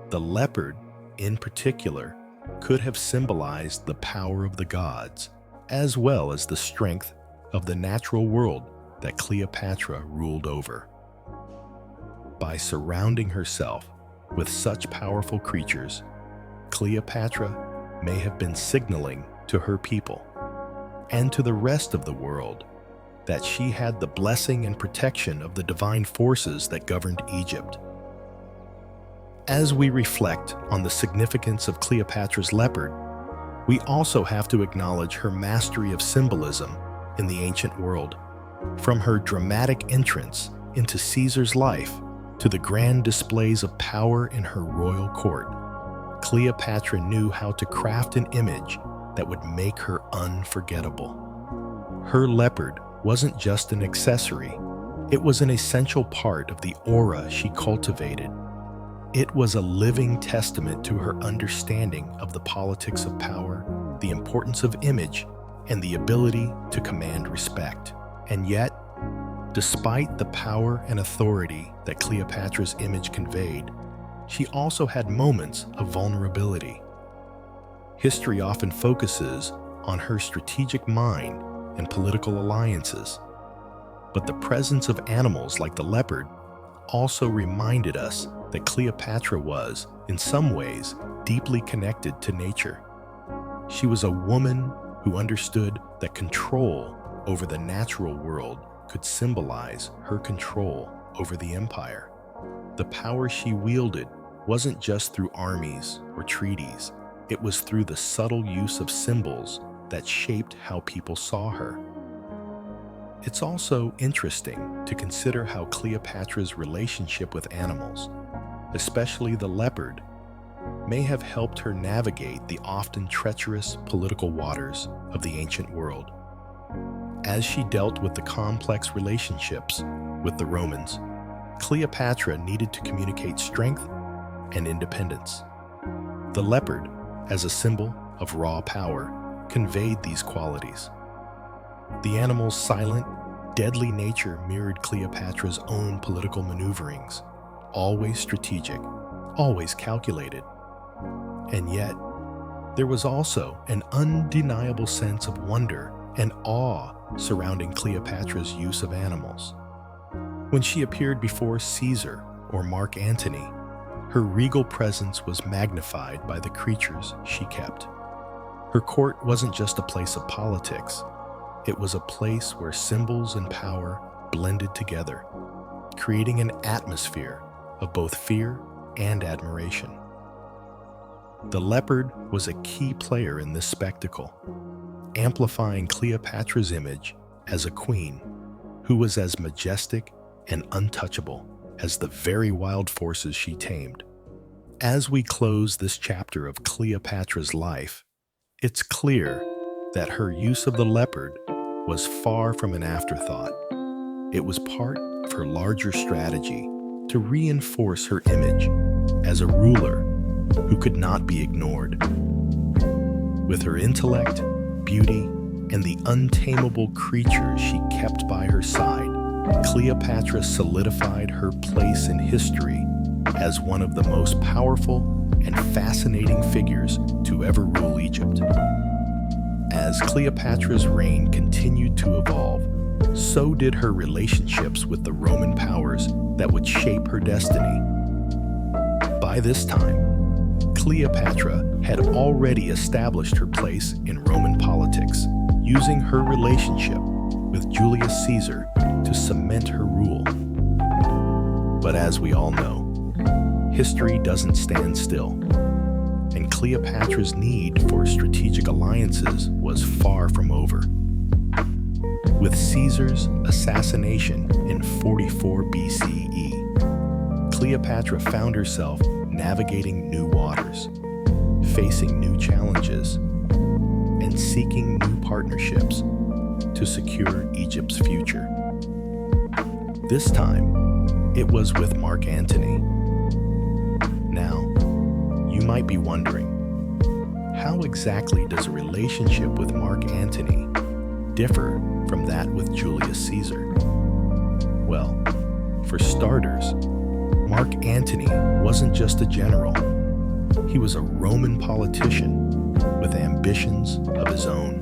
The leopard, in particular, could have symbolized the power of the gods, as well as the strength of the natural world that Cleopatra ruled over. By surrounding herself with such powerful creatures, Cleopatra may have been signaling to her people and to the rest of the world that she had the blessing and protection of the divine forces that governed Egypt. As we reflect on the significance of Cleopatra's leopard, we also have to acknowledge her mastery of symbolism in the ancient world. From her dramatic entrance into Caesar's life to the grand displays of power in her royal court, Cleopatra knew how to craft an image that would make her unforgettable. Her leopard wasn't just an accessory, It was an essential part of the aura she cultivated. It was a living testament to her understanding of the politics of power, the importance of image, and the ability to command respect. And yet, despite the power and authority that Cleopatra's image conveyed, she also had moments of vulnerability. History often focuses on her strategic mind and political alliances, but the presence of animals like the leopard also reminded us that Cleopatra was, in some ways, deeply connected to nature. She was a woman who understood that control over the natural world could symbolize her control over the empire. The power she wielded wasn't just through armies or treaties, it was through the subtle use of symbols that shaped how people saw her. It's also interesting to consider how Cleopatra's relationship with animals, especially the leopard, may have helped her navigate the often treacherous political waters of the ancient world. As she dealt with the complex relationships with the Romans, Cleopatra needed to communicate strength and independence. The leopard, as a symbol of raw power, conveyed these qualities. The animal's silent, deadly nature mirrored Cleopatra's own political maneuverings, always strategic, always calculated. And yet, there was also an undeniable sense of wonder and awe surrounding Cleopatra's use of animals. When she appeared before Caesar or Mark Antony, her regal presence was magnified by the creatures she kept. Her court wasn't just a place of politics, it was a place where symbols and power blended together, creating an atmosphere of both fear and admiration. The leopard was a key player in this spectacle, amplifying Cleopatra's image as a queen who was as majestic and untouchable as the very wild forces she tamed. As we close this chapter of Cleopatra's life, it's clear that her use of the leopard was far from an afterthought. It was part of her larger strategy to reinforce her image as a ruler who could not be ignored. With her intellect, beauty, and the untamable creatures she kept by her side, Cleopatra solidified her place in history as one of the most powerful and fascinating figures to ever rule Egypt. As Cleopatra's reign continued to evolve, so did her relationships with the Roman powers that would shape her destiny. By this time, Cleopatra had already established her place in Roman politics, using her relationship with Julius Caesar to cement her rule. But as we all know, history doesn't stand still, and Cleopatra's need for strategic alliances was far from over. With Caesar's assassination in 44 BCE, Cleopatra found herself navigating new waters, facing new challenges, and seeking new partnerships to secure Egypt's future. This time, it was with Mark Antony. Now, you might be wondering, how exactly does a relationship with Mark Antony differ from that with Julius Caesar? Well, for starters, Mark Antony wasn't just a general. He was a Roman politician with ambitions of his own.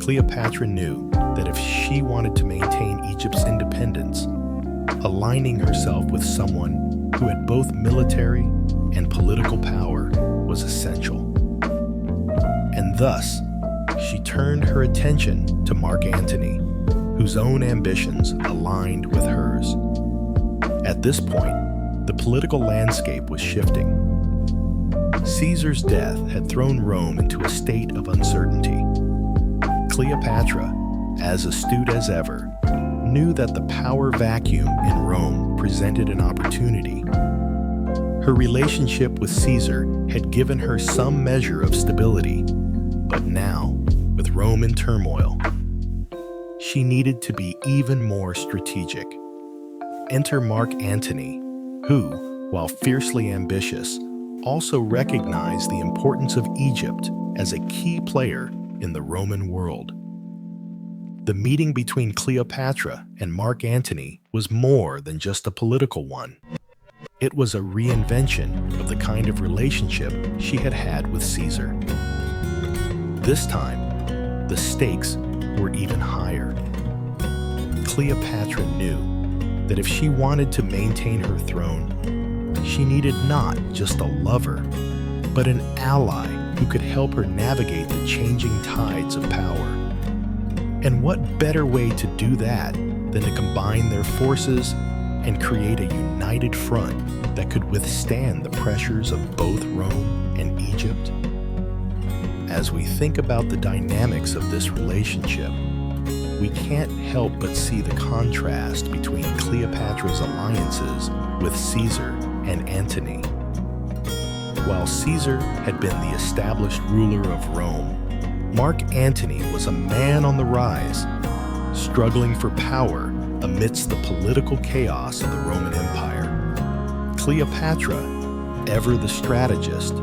Cleopatra knew that if she wanted to maintain Egypt's independence, aligning herself with someone who had both military and political power was essential. And thus, she turned her attention to Mark Antony, whose own ambitions aligned with hers. At this point, the political landscape was shifting. Caesar's death had thrown Rome into a state of uncertainty. Cleopatra, as astute as ever, knew that the power vacuum in Rome presented an opportunity. Her relationship with Caesar had given her some measure of stability, but now, with Rome in turmoil, she needed to be even more strategic. Enter Mark Antony, who, while fiercely ambitious, also recognized the importance of Egypt as a key player in the Roman world. The meeting between Cleopatra and Mark Antony was more than just a political one. It was a reinvention of the kind of relationship she had had with Caesar. This time, the stakes were even higher. Cleopatra knew that if she wanted to maintain her throne, she needed not just a lover, but an ally who could help her navigate the changing tides of power. And what better way to do that than to combine their forces and create a united front that could withstand the pressures of both Rome and Egypt? As we think about the dynamics of this relationship, we can't help but see the contrast between Cleopatra's alliances with Caesar and Antony. While Caesar had been the established ruler of Rome, Mark Antony was a man on the rise, struggling for power amidst the political chaos of the Roman Empire. Cleopatra, ever the strategist,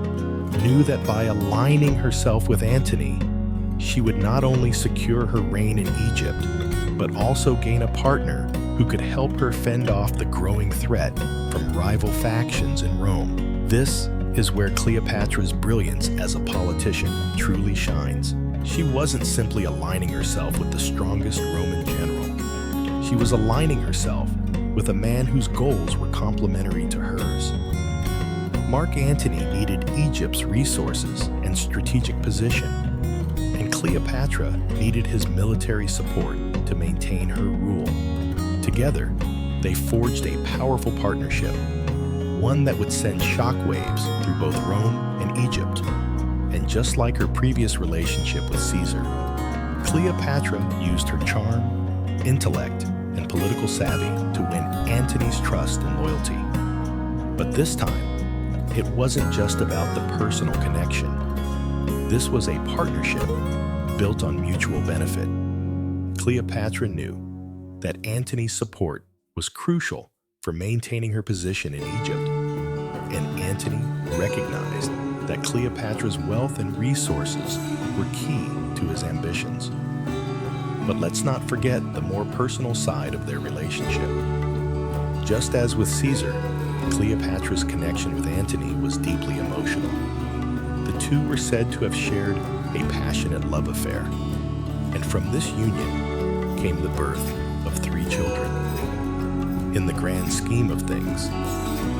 knew that by aligning herself with Antony, she would not only secure her reign in Egypt, but also gain a partner who could help her fend off the growing threat from rival factions in Rome. This is where Cleopatra's brilliance as a politician truly shines. She wasn't simply aligning herself with the strongest Roman general. She was aligning herself with a man whose goals were complementary to hers. Mark Antony needed Egypt's resources and strategic position, and Cleopatra needed his military support to maintain her rule. Together, they forged a powerful partnership, one that would send shockwaves through both Rome and Egypt. And just like her previous relationship with Caesar, Cleopatra used her charm, intellect, and political savvy to win Antony's trust and loyalty. But this time, it wasn't just about the personal connection. This was a partnership built on mutual benefit. Cleopatra knew that Antony's support was crucial for maintaining her position in Egypt, and Antony recognized that Cleopatra's wealth and resources were key to his ambitions. But let's not forget the more personal side of their relationship. Just as with Caesar, Cleopatra's connection with Antony was deeply emotional. The two were said to have shared a passionate love affair, and from this union came the birth of 3 children. In the grand scheme of things,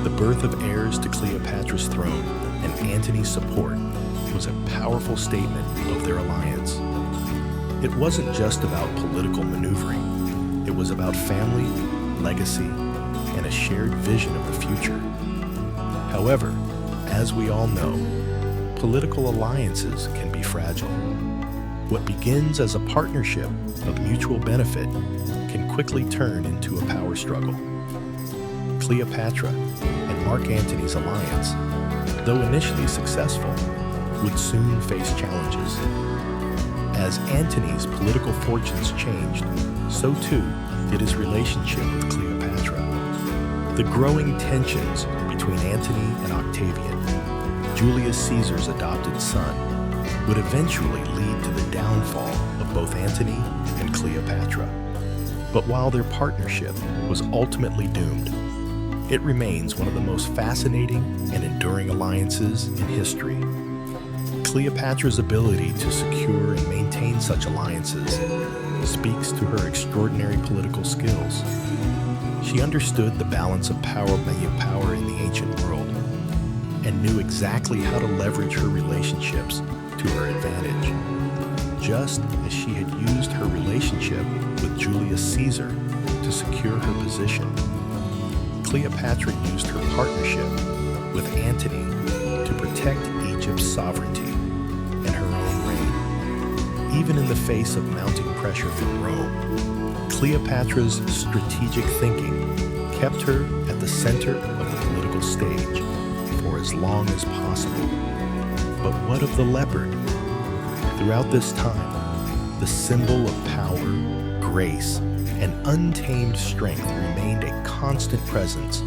the birth of heirs to Cleopatra's throne and Antony's support was a powerful statement of their alliance. It wasn't just about political maneuvering. It was about family, legacy, and a shared vision of the future. However, as we all know, political alliances can be fragile. What begins as a partnership of mutual benefit can quickly turn into a power struggle. Cleopatra and Mark Antony's alliance, though initially successful, would soon face challenges. As Antony's political fortunes changed, so too did his relationship with Cleopatra. The growing tensions between Antony and Octavian, Julius Caesar's adopted son, would eventually lead to the downfall of both Antony and Cleopatra. But while their partnership was ultimately doomed, it remains one of the most fascinating and enduring alliances in history. Cleopatra's ability to secure and maintain such alliances speaks to her extraordinary political skills. She understood the balance of power in the ancient world and knew exactly how to leverage her relationships to her advantage, just as she had used her relationship with Julius Caesar to secure her position. Cleopatra used her partnership with Antony to protect Egypt's sovereignty and her own reign. Even in the face of mounting pressure from Rome, Cleopatra's strategic thinking kept her at the center of the political stage for as long as possible. But what of the leopard? Throughout this time, the symbol of power, grace, and untamed strength remained a constant presence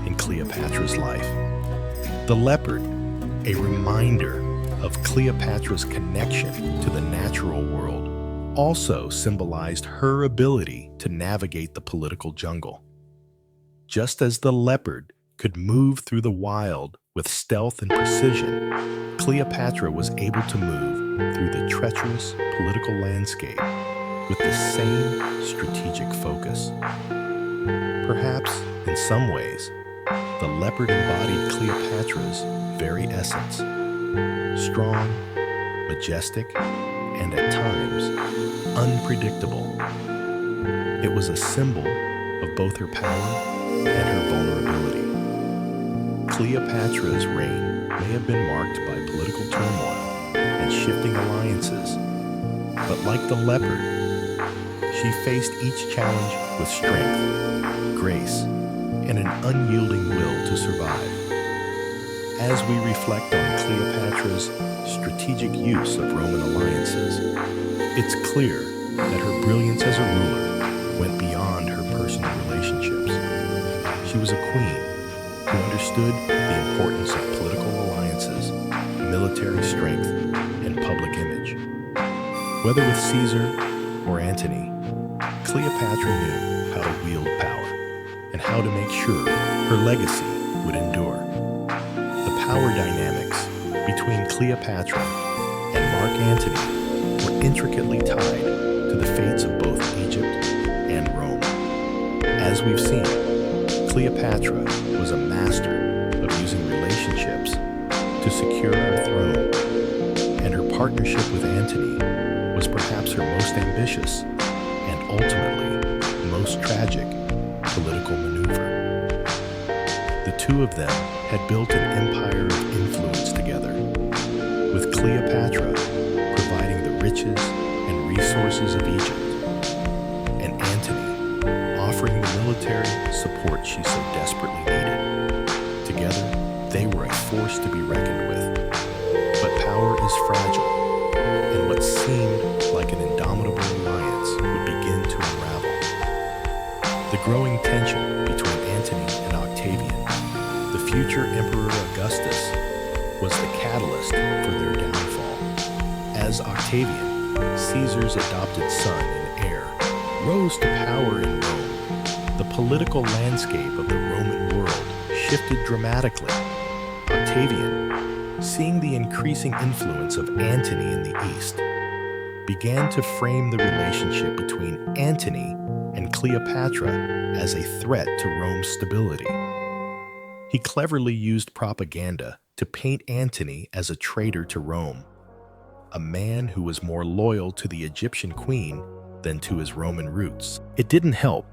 in Cleopatra's life. The leopard, a reminder of Cleopatra's connection to the natural world, also symbolized her ability to navigate the political jungle. Just as the leopard could move through the wild with stealth and precision, Cleopatra was able to move through the treacherous political landscape with the same strategic focus. Perhaps, in some ways, the leopard embodied Cleopatra's very essence: strong, majestic, and at times, unpredictable. It was a symbol of both her power and her vulnerability. Cleopatra's reign may have been marked by political turmoil and shifting alliances, but like the leopard, she faced each challenge with strength, grace, and an unyielding will to survive. As we reflect on Cleopatra's strategic use of Roman alliances, it's clear that her brilliance as a ruler went beyond her personal relationships. She was a queen who understood the importance of political alliances, military strength, and public image. Whether with Caesar or Antony, Cleopatra knew how to wield power and how to make sure her legacy would endure. The power dynamics between Cleopatra and Mark Antony were intricately tied to the fates of both Egypt and Rome. As we've seen, Cleopatra was a master of using relationships to secure her throne, and her partnership with Antony was perhaps her most ambitious and ultimately most tragic political maneuver. The two of them had built an empire of influence together, with Cleopatra providing the riches and resources of Egypt, and Antony offering the military support she so desperately needed. Together, they were a force to be reckoned with. But power is fragile, and what seemed like an indomitable alliance would begin to unravel. The growing tension between Antony and Octavian, the future Emperor Augustus, was the catalyst for their downfall. As Octavian, Caesar's adopted son and heir, rose to power in Rome, the political landscape of the Roman world shifted dramatically. Octavian, seeing the increasing influence of Antony in the East, began to frame the relationship between Antony and Cleopatra as a threat to Rome's stability. He cleverly used propaganda to paint Antony as a traitor to Rome, a man who was more loyal to the Egyptian queen than to his Roman roots. It didn't help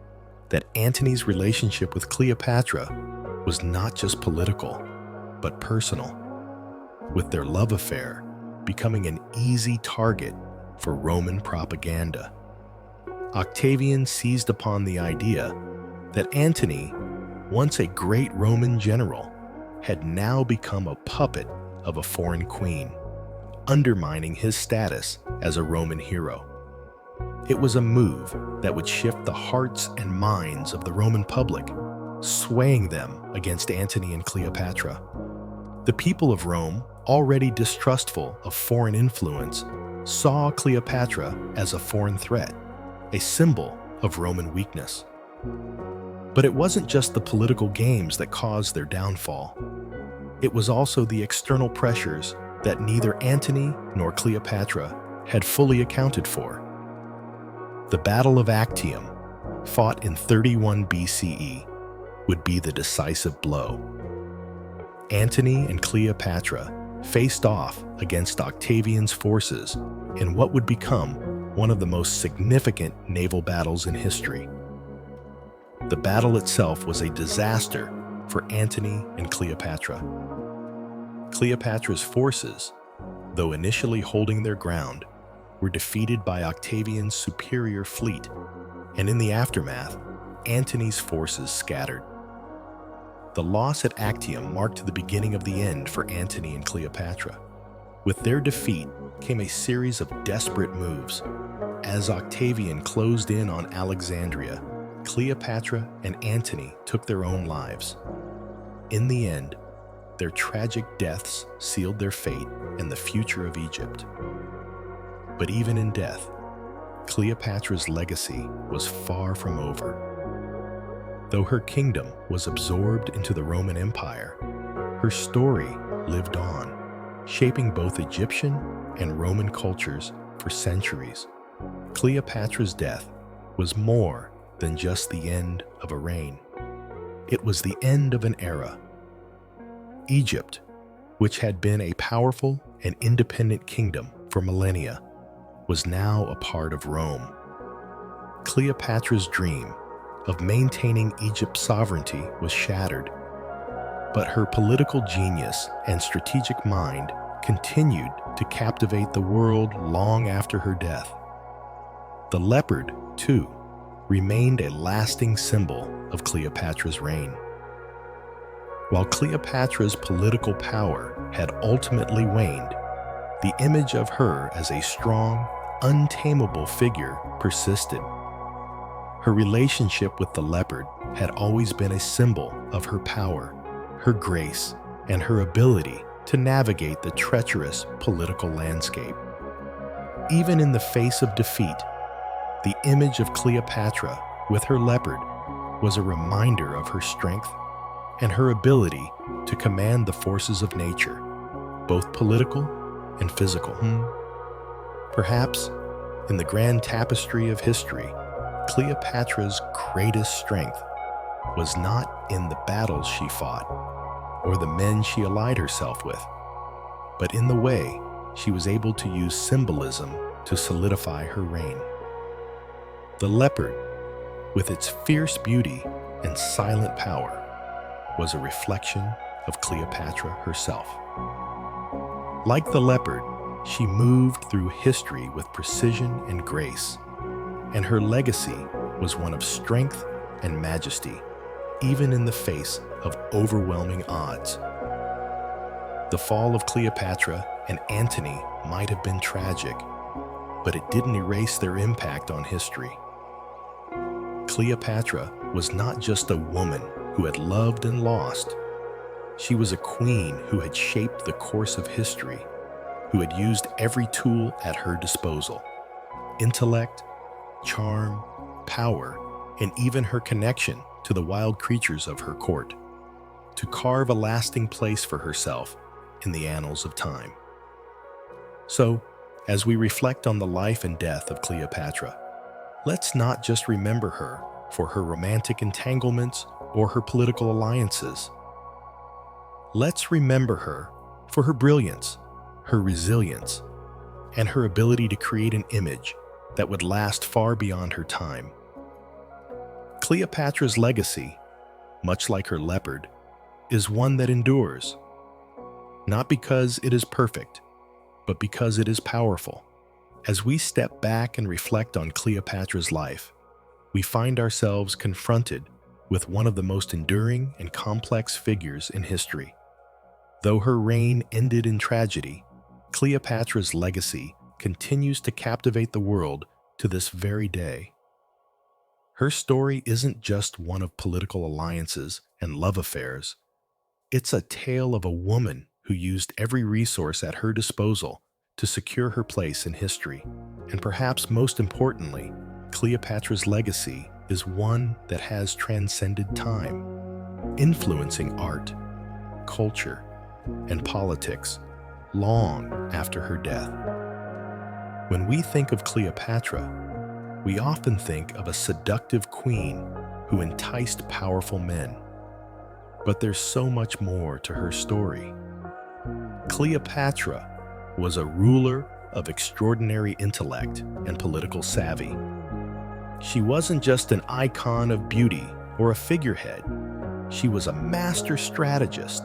that Antony's relationship with Cleopatra was not just political, but personal, with their love affair becoming an easy target for Roman propaganda. Octavian seized upon the idea that Antony, once a great Roman general, had now become a puppet of a foreign queen, undermining his status as a Roman hero. It was a move that would shift the hearts and minds of the Roman public, swaying them against Antony and Cleopatra. The people of Rome, already distrustful of foreign influence, saw Cleopatra as a foreign threat, a symbol of Roman weakness. But it wasn't just the political games that caused their downfall. It was also the external pressures that neither Antony nor Cleopatra had fully accounted for. The Battle of Actium, fought in 31 BCE, would be the decisive blow. Antony and Cleopatra faced off against Octavian's forces in what would become one of the most significant naval battles in history. The battle itself was a disaster for Antony and Cleopatra. Cleopatra's forces, though initially holding their ground, were defeated by Octavian's superior fleet, and in the aftermath, Antony's forces scattered. The loss at Actium marked the beginning of the end for Antony and Cleopatra. With their defeat came a series of desperate moves. As Octavian closed in on Alexandria, Cleopatra and Antony took their own lives. In the end, their tragic deaths sealed their fate and the future of Egypt. But even in death, Cleopatra's legacy was far from over. Though her kingdom was absorbed into the Roman Empire, her story lived on, shaping both Egyptian and Roman cultures for centuries. Cleopatra's death was more than just the end of a reign. It was the end of an era. Egypt, which had been a powerful and independent kingdom for millennia, was now a part of Rome. Cleopatra's dream of maintaining Egypt's sovereignty was shattered, but her political genius and strategic mind continued to captivate the world long after her death. The leopard, too, remained a lasting symbol of Cleopatra's reign. While Cleopatra's political power had ultimately waned, the image of her as a strong, untamable figure persisted. Her relationship with the leopard had always been a symbol of her power, her grace, and her ability to navigate the treacherous political landscape. Even in the face of defeat, the image of Cleopatra with her leopard was a reminder of her strength and her ability to command the forces of nature, both political and physical. Perhaps, in the grand tapestry of history, Cleopatra's greatest strength was not in the battles she fought or the men she allied herself with, but in the way she was able to use symbolism to solidify her reign. The leopard, with its fierce beauty and silent power, was a reflection of Cleopatra herself. Like the leopard, she moved through history with precision and grace, and her legacy was one of strength and majesty, even in the face of overwhelming odds. The fall of Cleopatra and Antony might have been tragic, but it didn't erase their impact on history. Cleopatra was not just a woman who had loved and lost. She was a queen who had shaped the course of history, who had used every tool at her disposal: intellect, charm, power, and even her connection to the wild creatures of her court, to carve a lasting place for herself in the annals of time. So, as we reflect on the life and death of Cleopatra, let's not just remember her for her romantic entanglements or her political alliances. Let's remember her for her brilliance, her resilience, and her ability to create an image that would last far beyond her time. Cleopatra's legacy, much like her leopard, is one that endures, not because it is perfect, but because it is powerful. As we step back and reflect on Cleopatra's life, we find ourselves confronted with one of the most enduring and complex figures in history. Though her reign ended in tragedy, Cleopatra's legacy continues to captivate the world to this very day. Her story isn't just one of political alliances and love affairs. It's a tale of a woman who used every resource at her disposal to secure her place in history. And perhaps most importantly, Cleopatra's legacy is one that has transcended time, influencing art, culture, and politics long after her death. When we think of Cleopatra, we often think of a seductive queen who enticed powerful men. But there's so much more to her story. Cleopatra was a ruler of extraordinary intellect and political savvy. She wasn't just an icon of beauty or a figurehead. She was a master strategist,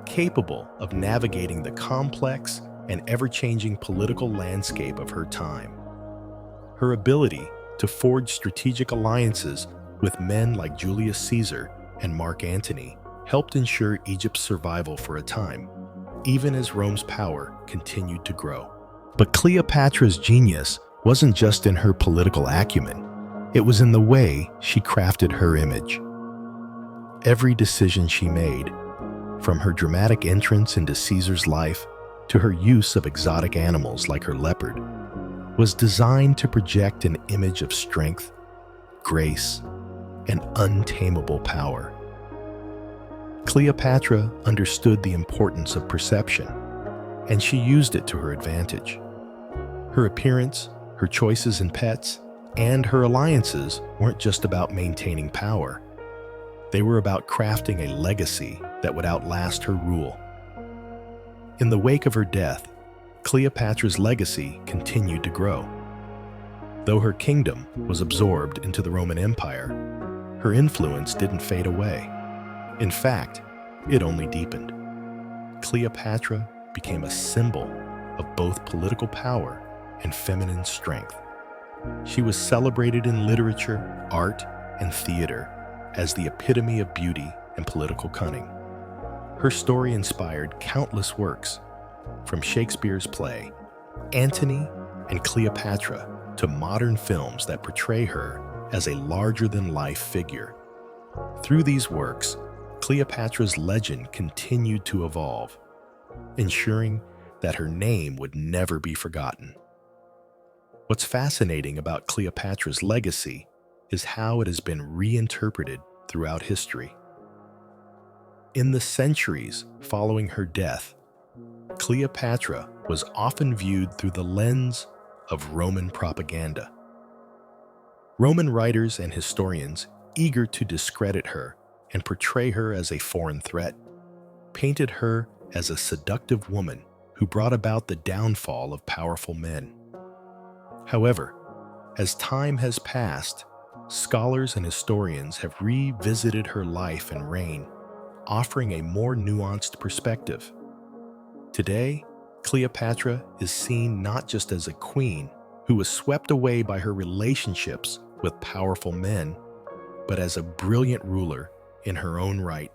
capable of navigating the complex and ever-changing political landscape of her time. Her ability to forge strategic alliances with men like Julius Caesar and Mark Antony helped ensure Egypt's survival for a time, even as Rome's power continued to grow. But Cleopatra's genius wasn't just in her political acumen, it was in the way she crafted her image. Every decision she made, from her dramatic entrance into Caesar's life to her use of exotic animals like her leopard, was designed to project an image of strength, grace, and untamable power. Cleopatra understood the importance of perception, and she used it to her advantage. Her appearance, her choices in pets, and her alliances weren't just about maintaining power. They were about crafting a legacy that would outlast her rule. In the wake of her death, Cleopatra's legacy continued to grow. Though her kingdom was absorbed into the Roman Empire, her influence didn't fade away. In fact, it only deepened. Cleopatra became a symbol of both political power and feminine strength. She was celebrated in literature, art, and theater as the epitome of beauty and political cunning. Her story inspired countless works, from Shakespeare's play, Antony and Cleopatra, to modern films that portray her as a larger-than-life figure. Through these works, Cleopatra's legend continued to evolve, ensuring that her name would never be forgotten. What's fascinating about Cleopatra's legacy is how it has been reinterpreted throughout history. In the centuries following her death, Cleopatra was often viewed through the lens of Roman propaganda. Roman writers and historians, eager to discredit her and portray her as a foreign threat, painted her as a seductive woman who brought about the downfall of powerful men. However, as time has passed, scholars and historians have revisited her life and reign, offering a more nuanced perspective. Today, Cleopatra is seen not just as a queen who was swept away by her relationships with powerful men, but as a brilliant ruler in her own right,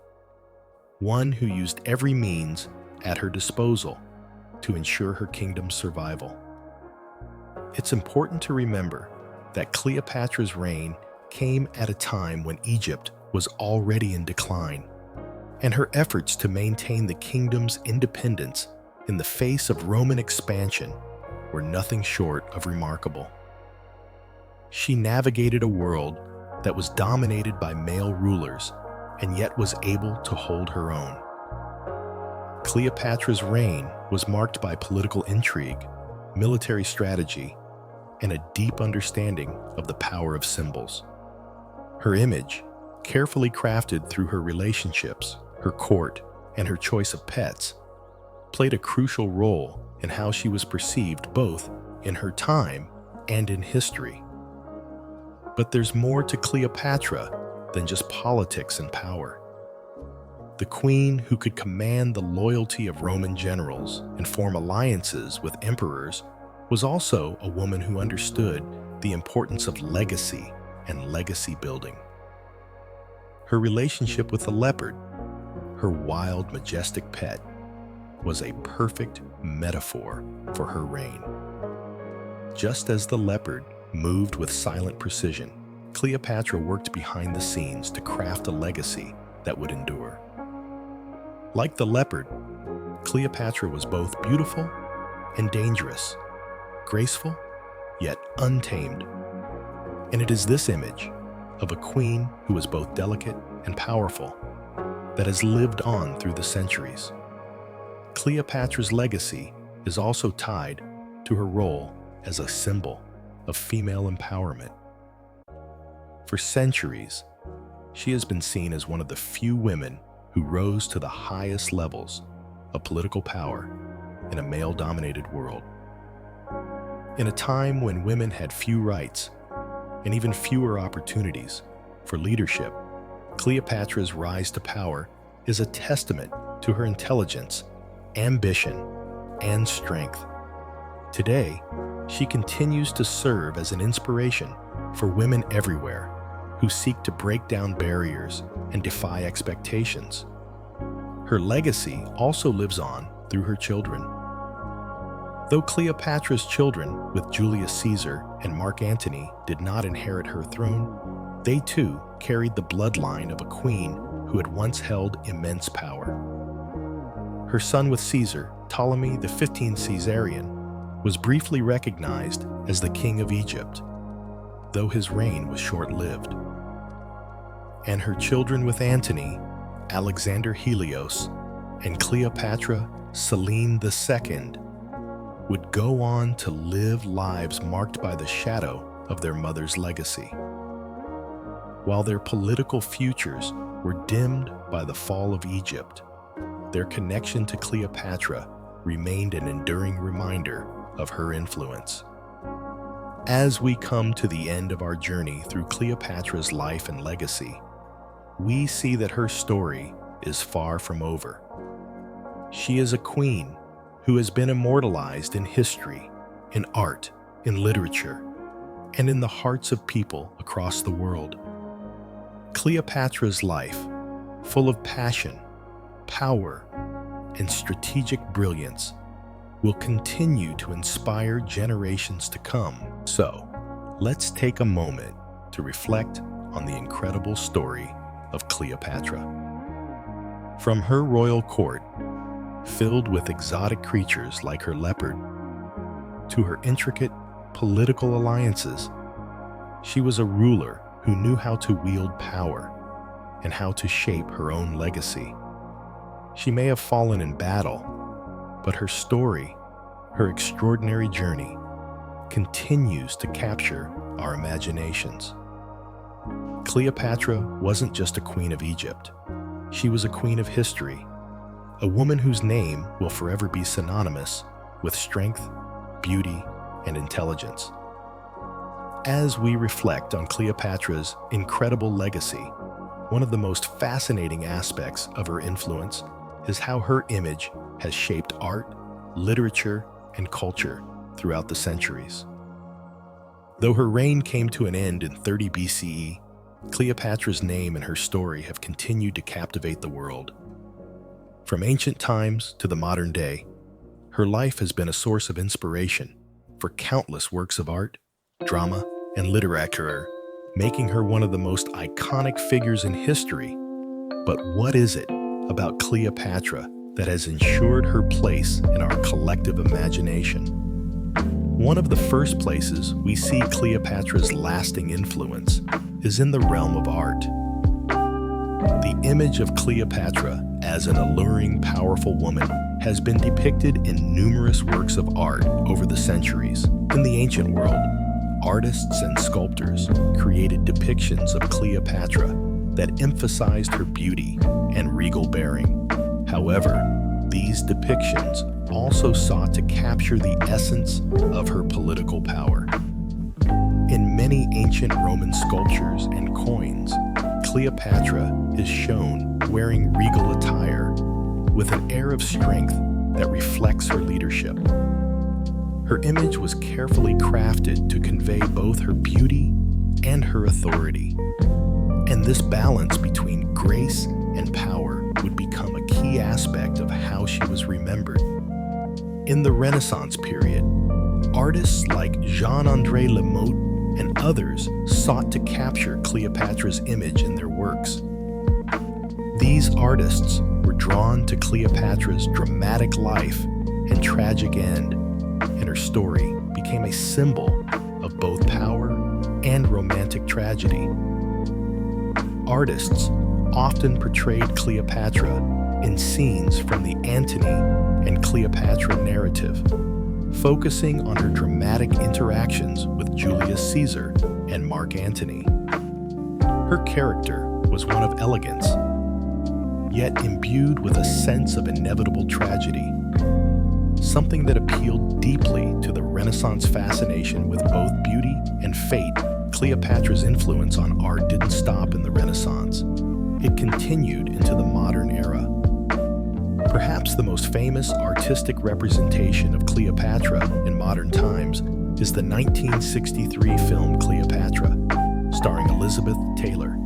one who used every means at her disposal to ensure her kingdom's survival. It's important to remember that Cleopatra's reign came at a time when Egypt was already in decline, and her efforts to maintain the kingdom's independence in the face of Roman expansion were nothing short of remarkable. She navigated a world that was dominated by male rulers and yet was able to hold her own. Cleopatra's reign was marked by political intrigue, military strategy, and a deep understanding of the power of symbols. Her image, carefully crafted through her relationships, her court, and her choice of pets, played a crucial role in how she was perceived both in her time and in history. But there's more to Cleopatra than just politics and power. The queen who could command the loyalty of Roman generals and form alliances with emperors was also a woman who understood the importance of legacy and legacy building. Her relationship with the leopard, her wild, majestic pet, was a perfect metaphor for her reign. Just as the leopard moved with silent precision, Cleopatra worked behind the scenes to craft a legacy that would endure. Like the leopard, Cleopatra was both beautiful and dangerous, graceful yet untamed. And it is this image of a queen who was both delicate and powerful that has lived on through the centuries. Cleopatra's legacy is also tied to her role as a symbol of female empowerment. For centuries, she has been seen as one of the few women who rose to the highest levels of political power in a male-dominated world. In a time when women had few rights and even fewer opportunities for leadership, Cleopatra's rise to power is a testament to her intelligence, ambition, and strength. Today, she continues to serve as an inspiration for women everywhere who seek to break down barriers and defy expectations. Her legacy also lives on through her children. Though Cleopatra's children with Julius Caesar and Mark Antony did not inherit her throne, they too carried the bloodline of a queen who had once held immense power. Her son with Caesar, Ptolemy the 15th Caesarian, was briefly recognized as the king of Egypt, though his reign was short-lived. And her children with Antony, Alexander Helios, and Cleopatra Selene II, would go on to live lives marked by the shadow of their mother's legacy. While their political futures were dimmed by the fall of Egypt, their connection to Cleopatra remained an enduring reminder of her influence. As we come to the end of our journey through Cleopatra's life and legacy, we see that her story is far from over. She is a queen who has been immortalized in history, in art, in literature, and in the hearts of people across the world. Cleopatra's life, full of passion, power, and strategic brilliance, will continue to inspire generations to come. So, let's take a moment to reflect on the incredible story of Cleopatra. From her royal court, filled with exotic creatures like her leopard, to her intricate political alliances, she was a ruler who knew how to wield power and how to shape her own legacy. She may have fallen in battle, but her story, her extraordinary journey, continues to capture our imaginations. Cleopatra wasn't just a queen of Egypt. She was a queen of history, a woman whose name will forever be synonymous with strength, beauty, and intelligence. As we reflect on Cleopatra's incredible legacy, one of the most fascinating aspects of her influence is how her image has shaped art, literature, and culture throughout the centuries. Though her reign came to an end in 30 BCE, Cleopatra's name and her story have continued to captivate the world. From ancient times to the modern day, her life has been a source of inspiration for countless works of art, drama, and literature, making her one of the most iconic figures in history. But what is it about Cleopatra that has ensured her place in our collective imagination? One of the first places we see Cleopatra's lasting influence is in the realm of art. The image of Cleopatra as an alluring, powerful woman has been depicted in numerous works of art over the centuries. In the ancient world, artists and sculptors created depictions of Cleopatra that emphasized her beauty and regal bearing. However, these depictions also sought to capture the essence of her political power. In many ancient Roman sculptures and coins, Cleopatra is shown wearing regal attire with an air of strength that reflects her leadership. Her image was carefully crafted to convey both her beauty and her authority. And this balance between grace and power would become a key aspect of how she was remembered. In the Renaissance period, artists like Jean-André Lemotte and others sought to capture Cleopatra's image in their works. These artists were drawn to Cleopatra's dramatic life and tragic end, and her story became a symbol of both power and romantic tragedy. Artists often portrayed Cleopatra in scenes from the Antony and Cleopatra narrative, focusing on her dramatic interactions with Julius Caesar and Mark Antony. Her character was one of elegance, yet imbued with a sense of inevitable tragedy, something that appealed deeply to the Renaissance fascination with both beauty and fate. Cleopatra's influence on art didn't stop in the Renaissance. It continued into the modern era. Perhaps the most famous artistic representation of Cleopatra in modern times is the 1963 film Cleopatra, starring Elizabeth Taylor.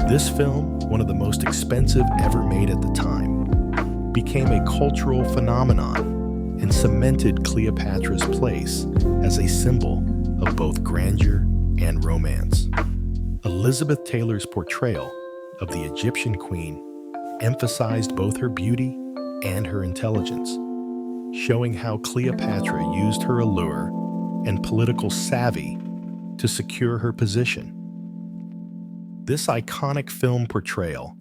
This film, one of the most expensive ever made at the time, became a cultural phenomenon, and cemented Cleopatra's place as a symbol of both grandeur and romance. Elizabeth Taylor's portrayal of the Egyptian queen emphasized both her beauty and her intelligence, showing how Cleopatra used her allure and political savvy to secure her position. This iconic film portrayal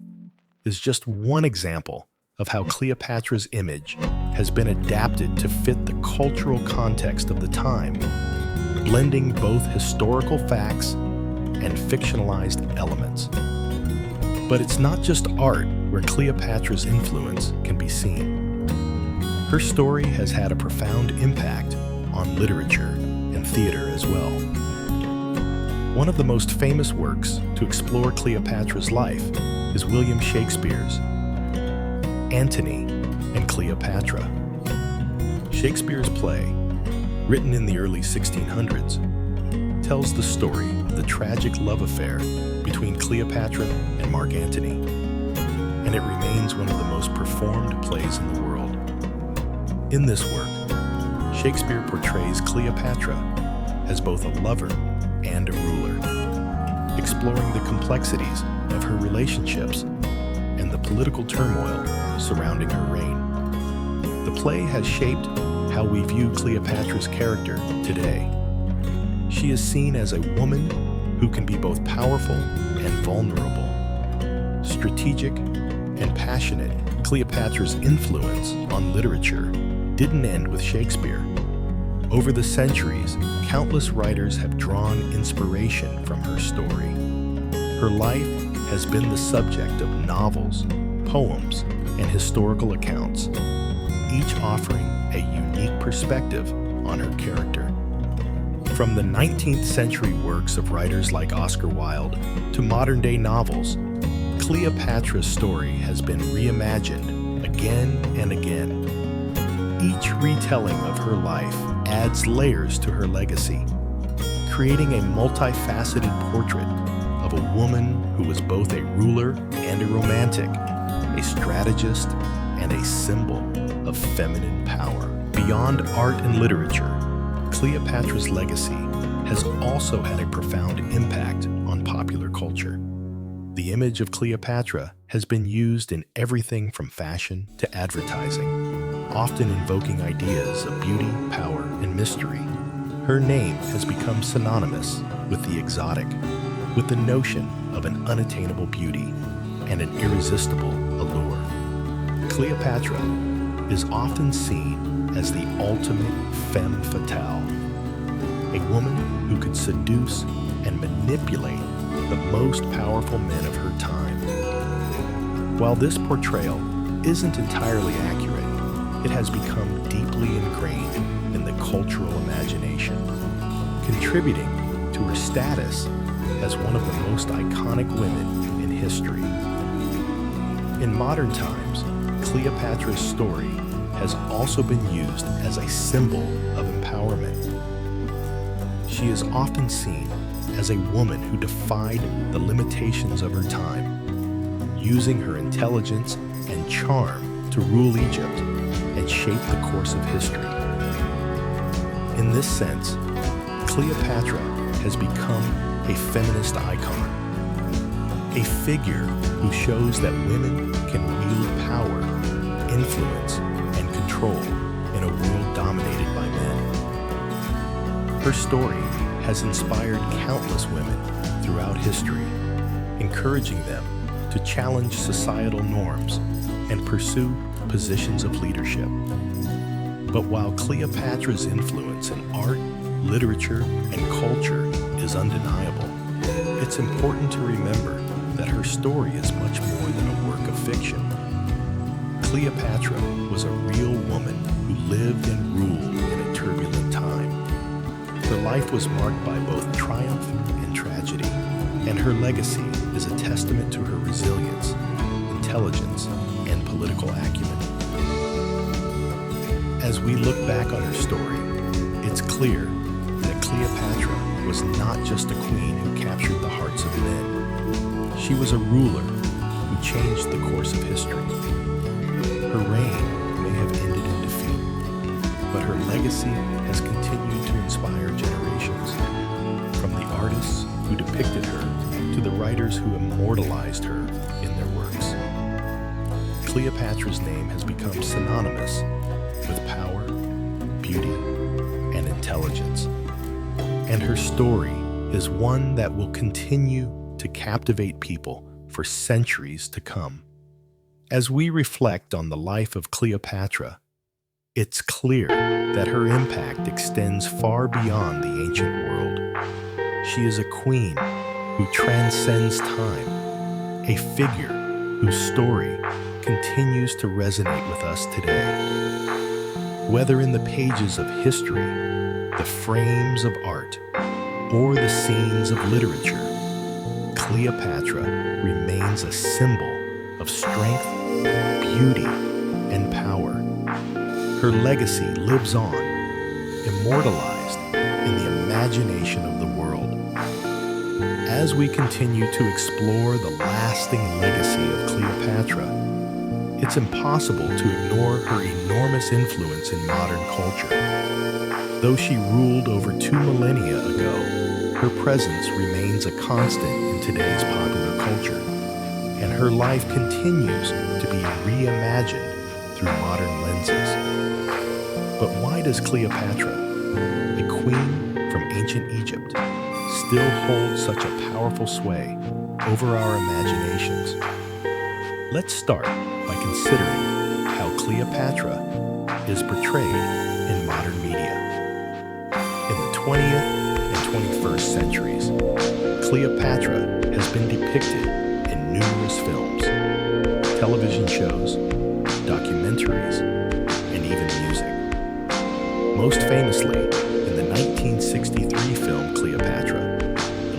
is just one example of how Cleopatra's image has been adapted to fit the cultural context of the time, blending both historical facts and fictionalized elements. But it's not just art where Cleopatra's influence can be seen. Her story has had a profound impact on literature and theater as well. One of the most famous works to explore Cleopatra's life is William Shakespeare's Antony and Cleopatra. Shakespeare's play, written in the early 1600s, tells the story of the tragic love affair between Cleopatra and Mark Antony, and it remains one of the most performed plays in the world. In this work, Shakespeare portrays Cleopatra as both a lover and a ruler, exploring the complexities of her relationships and the political turmoil surrounding her reign. The play has shaped how we view Cleopatra's character today. She is seen as a woman who can be both powerful and vulnerable, strategic and passionate. Cleopatra's influence on literature didn't end with Shakespeare. Over the centuries, countless writers have drawn inspiration from her story. Her life has been the subject of novels, poems, and historical accounts, each offering a unique perspective on her character. From the 19th century works of writers like Oscar Wilde to modern-day novels, Cleopatra's story has been reimagined again and again. Each retelling of her life adds layers to her legacy, creating a multifaceted portrait of a woman who was both a ruler and a romantic, a strategist and a symbol of feminine power. Beyond art and literature, Cleopatra's legacy has also had a profound impact on popular culture. The image of Cleopatra has been used in everything from fashion to advertising, often invoking ideas of beauty, power, and mystery. Her name has become synonymous with the exotic, with the notion of an unattainable beauty and an irresistible allure. Cleopatra is often seen as the ultimate femme fatale, a woman who could seduce and manipulate the most powerful men of her time. While this portrayal isn't entirely accurate, it has become deeply ingrained in the cultural imagination, contributing to her status as one of the most iconic women in history. In modern times, Cleopatra's story has also been used as a symbol of empowerment. She is often seen as a woman who defied the limitations of her time, using her intelligence and charm to rule Egypt and shape the course of history. In this sense, Cleopatra has become a feminist icon, a figure who shows that women can wield power, influence, and control in a world dominated by men. Her story has inspired countless women throughout history, encouraging them to challenge societal norms and pursue positions of leadership. But while Cleopatra's influence in art, literature, and culture is undeniable, it's important to remember that her story is much more than a work of fiction. Cleopatra was a real woman who lived and ruled in a turbulent time. Her life was marked by both triumph and tragedy, and her legacy is a testament to her resilience, intelligence, and political acumen. As we look back on her story, it's clear that Cleopatra was not just a queen who captured the hearts of men. She was a ruler who changed the course of history. Her reign may have ended in defeat, legacy has continued to inspire generations, from the artists who depicted her to the writers who immortalized her in their works. Cleopatra's name has become synonymous with power, beauty, and intelligence, and her story is one that will continue to captivate people for centuries to come. As we reflect on the life of Cleopatra, it's clear that her impact extends far beyond the ancient world. She is a queen who transcends time, a figure whose story continues to resonate with us today. Whether in the pages of history, the frames of art, or the scenes of literature, Cleopatra remains a symbol of strength, beauty, and power. Her legacy lives on, immortalized in the imagination of the world. As we continue to explore the lasting legacy of Cleopatra, it's impossible to ignore her enormous influence in modern culture. Though she ruled over 2 millennia ago, her presence remains a constant in today's popular culture, and her life continues to be reimagined through modern lenses. But why does Cleopatra, a queen from ancient Egypt, still hold such a powerful sway over our imaginations? Let's start by considering how Cleopatra is portrayed in modern media. In the 20th and 21st centuries, Cleopatra has been depicted in numerous films, television shows, documentaries, and even music. Most famously, in the 1963 film Cleopatra,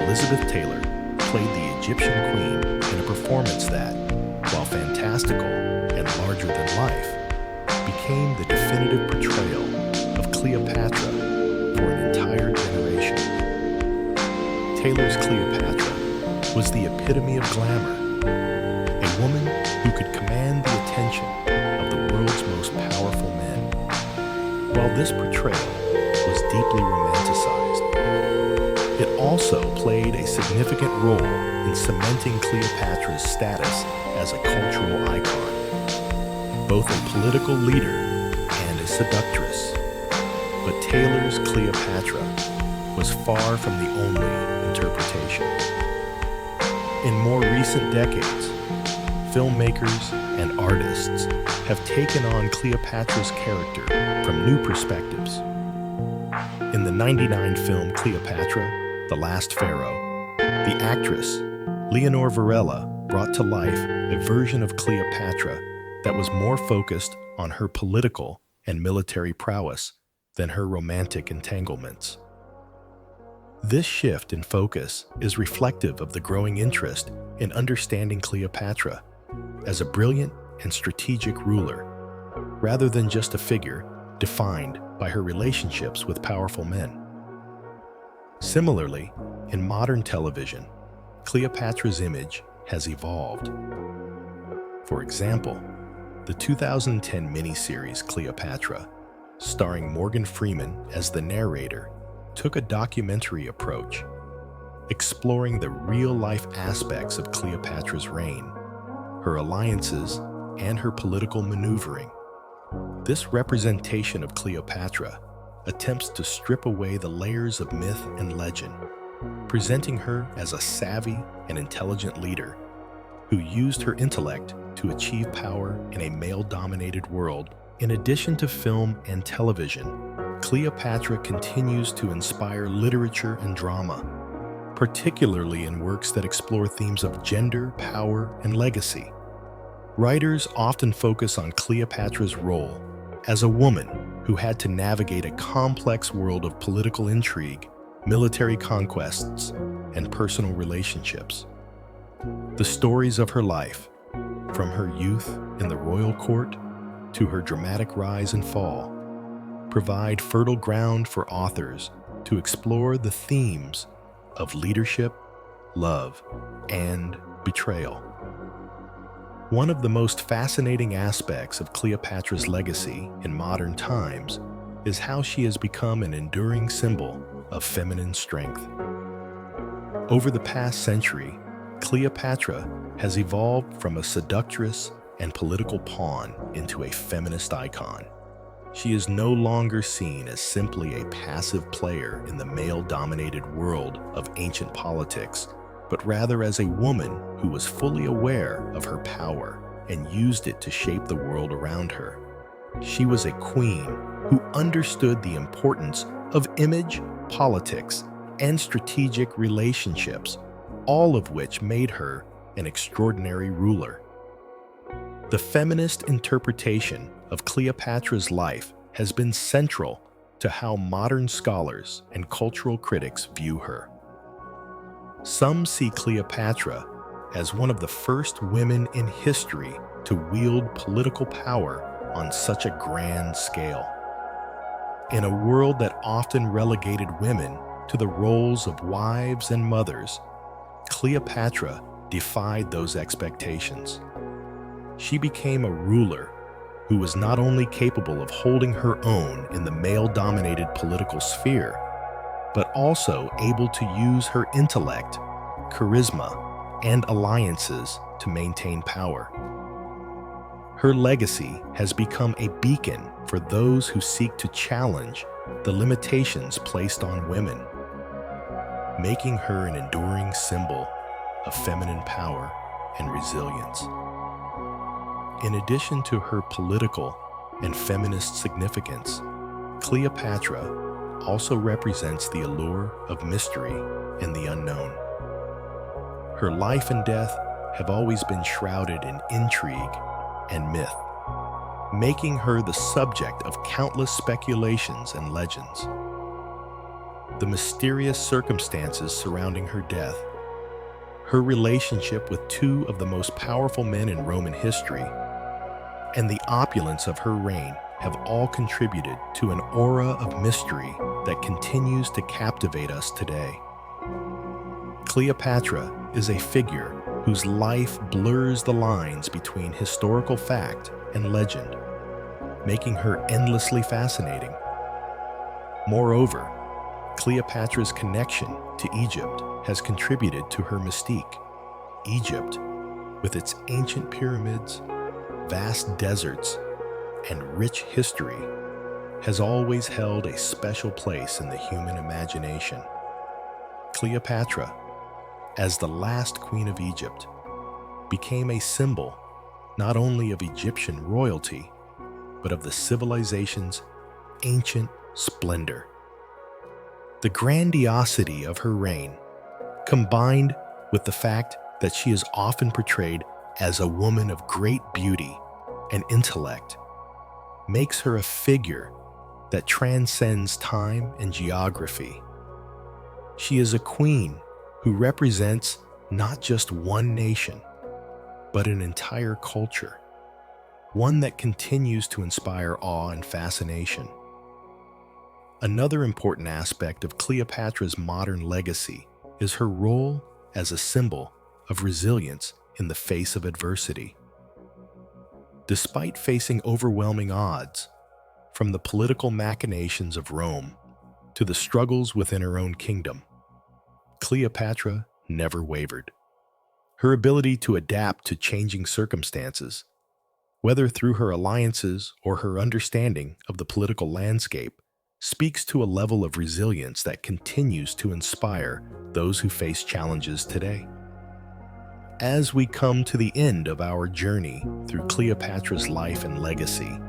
Elizabeth Taylor played the Egyptian queen in a performance that, while fantastical and larger than life, became the definitive portrayal of Cleopatra for an entire generation. Taylor's Cleopatra was the epitome of glamour, a woman who could command the attention of the world's most powerful men. While this portrayal was deeply romanticized, it also played a significant role in cementing Cleopatra's status as a cultural icon, both a political leader and a seductress. But Taylor's Cleopatra was far from the only interpretation. In more recent decades, filmmakers and artists have taken on Cleopatra's character from new perspectives. In the '99 film Cleopatra, The Last Pharaoh, the actress Leonor Varela brought to life a version of Cleopatra that was more focused on her political and military prowess than her romantic entanglements. This shift in focus is reflective of the growing interest in understanding Cleopatra as a brilliant and strategic ruler, rather than just a figure defined by her relationships with powerful men. Similarly, in modern television, Cleopatra's image has evolved. For example, the 2010 miniseries Cleopatra, starring Morgan Freeman as the narrator, took a documentary approach, exploring the real-life aspects of Cleopatra's reign, her alliances, and her political maneuvering. This representation of Cleopatra attempts to strip away the layers of myth and legend, presenting her as a savvy and intelligent leader who used her intellect to achieve power in a male-dominated world. In addition to film and television, Cleopatra continues to inspire literature and drama, particularly in works that explore themes of gender, power, and legacy. Writers often focus on Cleopatra's role as a woman who had to navigate a complex world of political intrigue, military conquests, and personal relationships. The stories of her life, from her youth in the royal court to her dramatic rise and fall, provide fertile ground for authors to explore the themes of leadership, love, and betrayal. One of the most fascinating aspects of Cleopatra's legacy in modern times is how she has become an enduring symbol of feminine strength. Over the past century, Cleopatra has evolved from a seductress and political pawn into a feminist icon. She is no longer seen as simply a passive player in the male-dominated world of ancient politics, but rather as a woman who was fully aware of her power and used it to shape the world around her. She was a queen who understood the importance of image, politics, and strategic relationships, all of which made her an extraordinary ruler. The feminist interpretation of Cleopatra's life has been central to how modern scholars and cultural critics view her. Some see Cleopatra as one of the first women in history to wield political power on such a grand scale. In a world that often relegated women to the roles of wives and mothers, Cleopatra defied those expectations. She became a ruler who was not only capable of holding her own in the male-dominated political sphere, but also able to use her intellect, charisma, and alliances to maintain power. Her legacy has become a beacon for those who seek to challenge the limitations placed on women, making her an enduring symbol of feminine power and resilience. In addition to her political and feminist significance, Cleopatra also represents the allure of mystery and the unknown. Her life and death have always been shrouded in intrigue and myth, making her the subject of countless speculations and legends. The mysterious circumstances surrounding her death, her relationship with two of the most powerful men in Roman history, and the opulence of her reign have all contributed to an aura of mystery that continues to captivate us today. Cleopatra is a figure whose life blurs the lines between historical fact and legend, making her endlessly fascinating. Moreover, Cleopatra's connection to Egypt has contributed to her mystique. Egypt, with its ancient pyramids, vast deserts, and rich history, has always held a special place in the human imagination. Cleopatra, as the last queen of Egypt, became a symbol not only of Egyptian royalty, but of the civilization's ancient splendor. The grandiosity of her reign, combined with the fact that she is often portrayed as a woman of great beauty and intellect, makes her a figure that transcends time and geography. She is a queen who represents not just one nation, but an entire culture, one that continues to inspire awe and fascination. Another important aspect of Cleopatra's modern legacy is her role as a symbol of resilience in the face of adversity. Despite facing overwhelming odds, from the political machinations of Rome to the struggles within her own kingdom, Cleopatra never wavered. Her ability to adapt to changing circumstances, whether through her alliances or her understanding of the political landscape, speaks to a level of resilience that continues to inspire those who face challenges today. As we come to the end of our journey through Cleopatra's life and legacy,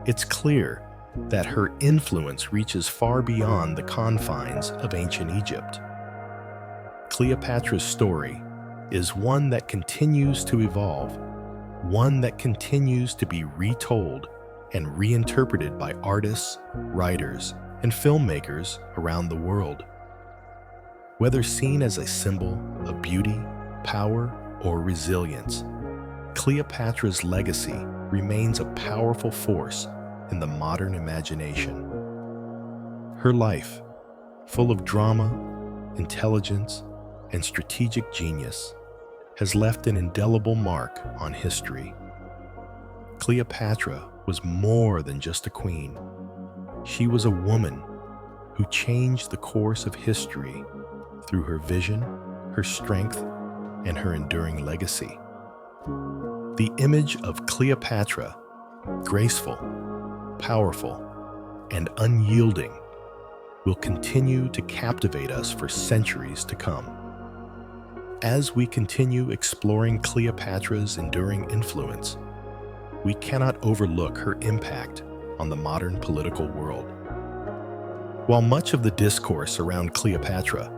it's clear that her influence reaches far beyond the confines of ancient Egypt. Cleopatra's story is one that continues to evolve, one that continues to be retold and reinterpreted by artists, writers, and filmmakers around the world. Whether seen as a symbol of beauty, power, or resilience, Cleopatra's legacy remains a powerful force in the modern imagination. Her life, full of drama, intelligence, and strategic genius, has left an indelible mark on history. Cleopatra was more than just a queen. She was a woman who changed the course of history through her vision, her strength, and her enduring legacy. The image of Cleopatra, graceful, powerful, and unyielding, will continue to captivate us for centuries to come. As we continue exploring Cleopatra's enduring influence, we cannot overlook her impact on the modern political world. While much of the discourse around Cleopatra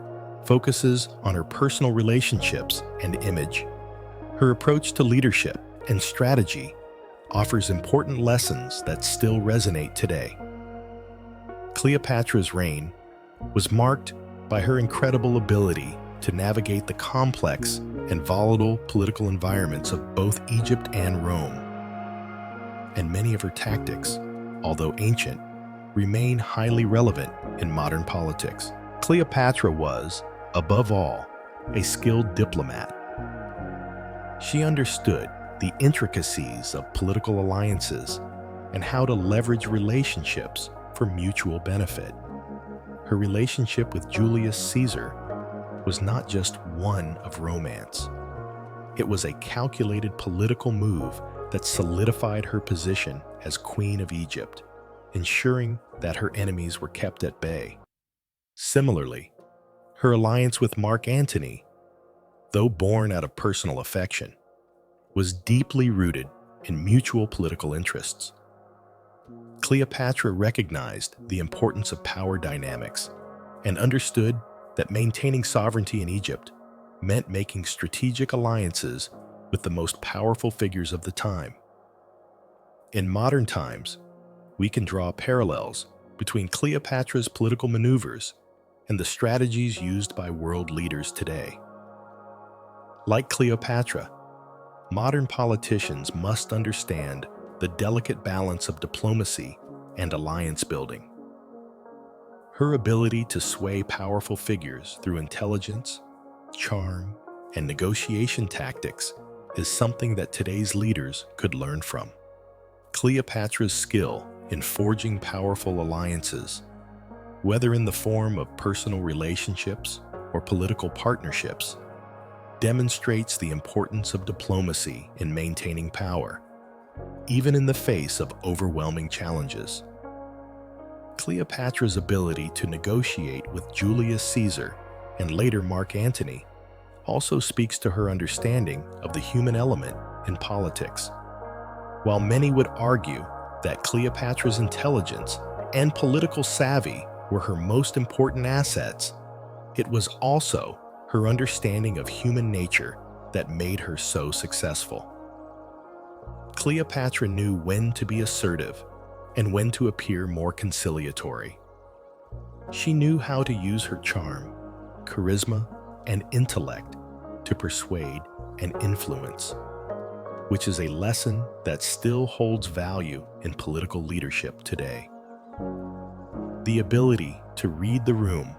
focuses on her personal relationships and image, her approach to leadership and strategy offers important lessons that still resonate today. Cleopatra's reign was marked by her incredible ability to navigate the complex and volatile political environments of both Egypt and Rome. And many of her tactics, although ancient, remain highly relevant in modern politics. Cleopatra was, above all, a skilled diplomat. She understood the intricacies of political alliances and how to leverage relationships for mutual benefit. Her relationship with Julius Caesar was not just one of romance. It was a calculated political move that solidified her position as Queen of Egypt, ensuring that her enemies were kept at bay. Similarly, her alliance with Mark Antony, though born out of personal affection, was deeply rooted in mutual political interests. Cleopatra recognized the importance of power dynamics and understood that maintaining sovereignty in Egypt meant making strategic alliances with the most powerful figures of the time. In modern times, we can draw parallels between Cleopatra's political maneuvers and the strategies used by world leaders today. Like Cleopatra, modern politicians must understand the delicate balance of diplomacy and alliance building. Her ability to sway powerful figures through intelligence, charm, and negotiation tactics is something that today's leaders could learn from. Cleopatra's skill in forging powerful alliances, whether in the form of personal relationships or political partnerships, demonstrates the importance of diplomacy in maintaining power, even in the face of overwhelming challenges. Cleopatra's ability to negotiate with Julius Caesar and later Mark Antony also speaks to her understanding of the human element in politics. While many would argue that Cleopatra's intelligence and political savvy were her most important assets, it was also her understanding of human nature that made her so successful. Cleopatra knew when to be assertive and when to appear more conciliatory. She knew how to use her charm, charisma, and intellect to persuade and influence, which is a lesson that still holds value in political leadership today. The ability to read the room,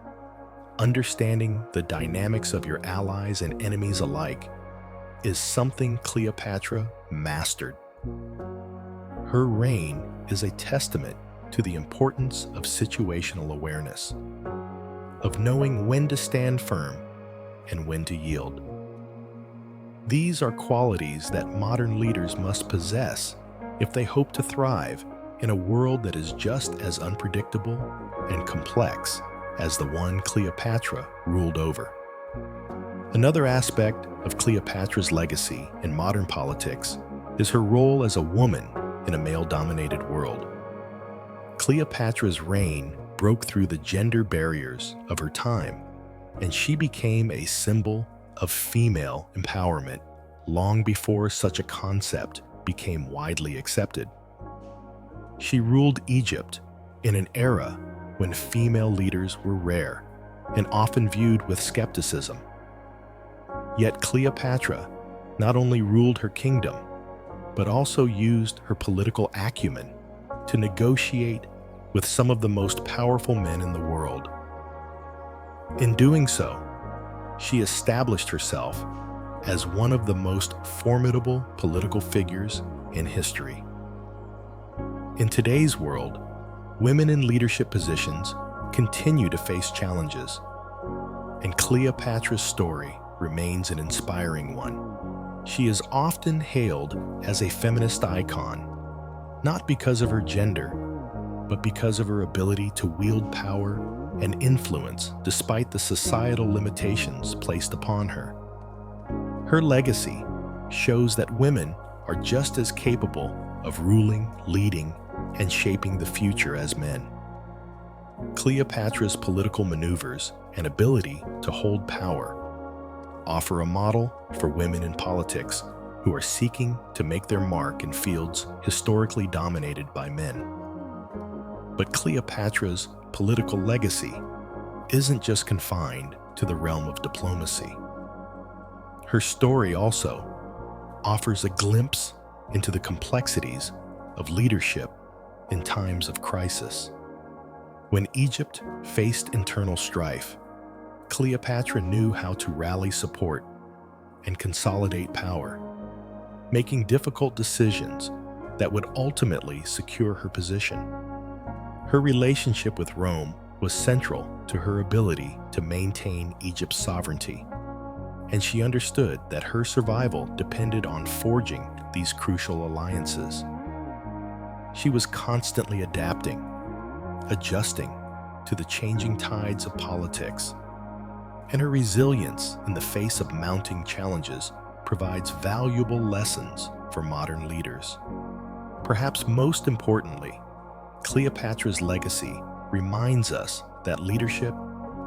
understanding the dynamics of your allies and enemies alike, is something Cleopatra mastered. Her reign is a testament to the importance of situational awareness, of knowing when to stand firm and when to yield. These are qualities that modern leaders must possess if they hope to thrive in a world that is just as unpredictable and complex as the one Cleopatra ruled over. Another aspect of Cleopatra's legacy in modern politics is her role as a woman in a male-dominated world. Cleopatra's reign broke through the gender barriers of her time, and she became a symbol of female empowerment long before such a concept became widely accepted. She ruled Egypt in an era when female leaders were rare and often viewed with skepticism. Yet Cleopatra not only ruled her kingdom, but also used her political acumen to negotiate with some of the most powerful men in the world. In doing so, she established herself as one of the most formidable political figures in history. In today's world, Women in leadership positions continue to face challenges, and Cleopatra's story remains an inspiring one. She is often hailed as a feminist icon, not because of her gender, but because of her ability to wield power and influence despite the societal limitations placed upon her. Her legacy shows that women are just as capable of ruling, leading, and shaping the future as men. Cleopatra's political maneuvers and ability to hold power offer a model for women in politics who are seeking to make their mark in fields historically dominated by men. But Cleopatra's political legacy isn't just confined to the realm of diplomacy. Her story also offers a glimpse into the complexities of leadership in times of crisis. When Egypt faced internal strife, Cleopatra knew how to rally support and consolidate power, making difficult decisions that would ultimately secure her position. Her relationship with Rome was central to her ability to maintain Egypt's sovereignty, and she understood that her survival depended on forging these crucial alliances. She was constantly adapting, adjusting to the changing tides of politics, and her resilience in the face of mounting challenges provides valuable lessons for modern leaders. Perhaps most importantly, Cleopatra's legacy reminds us that leadership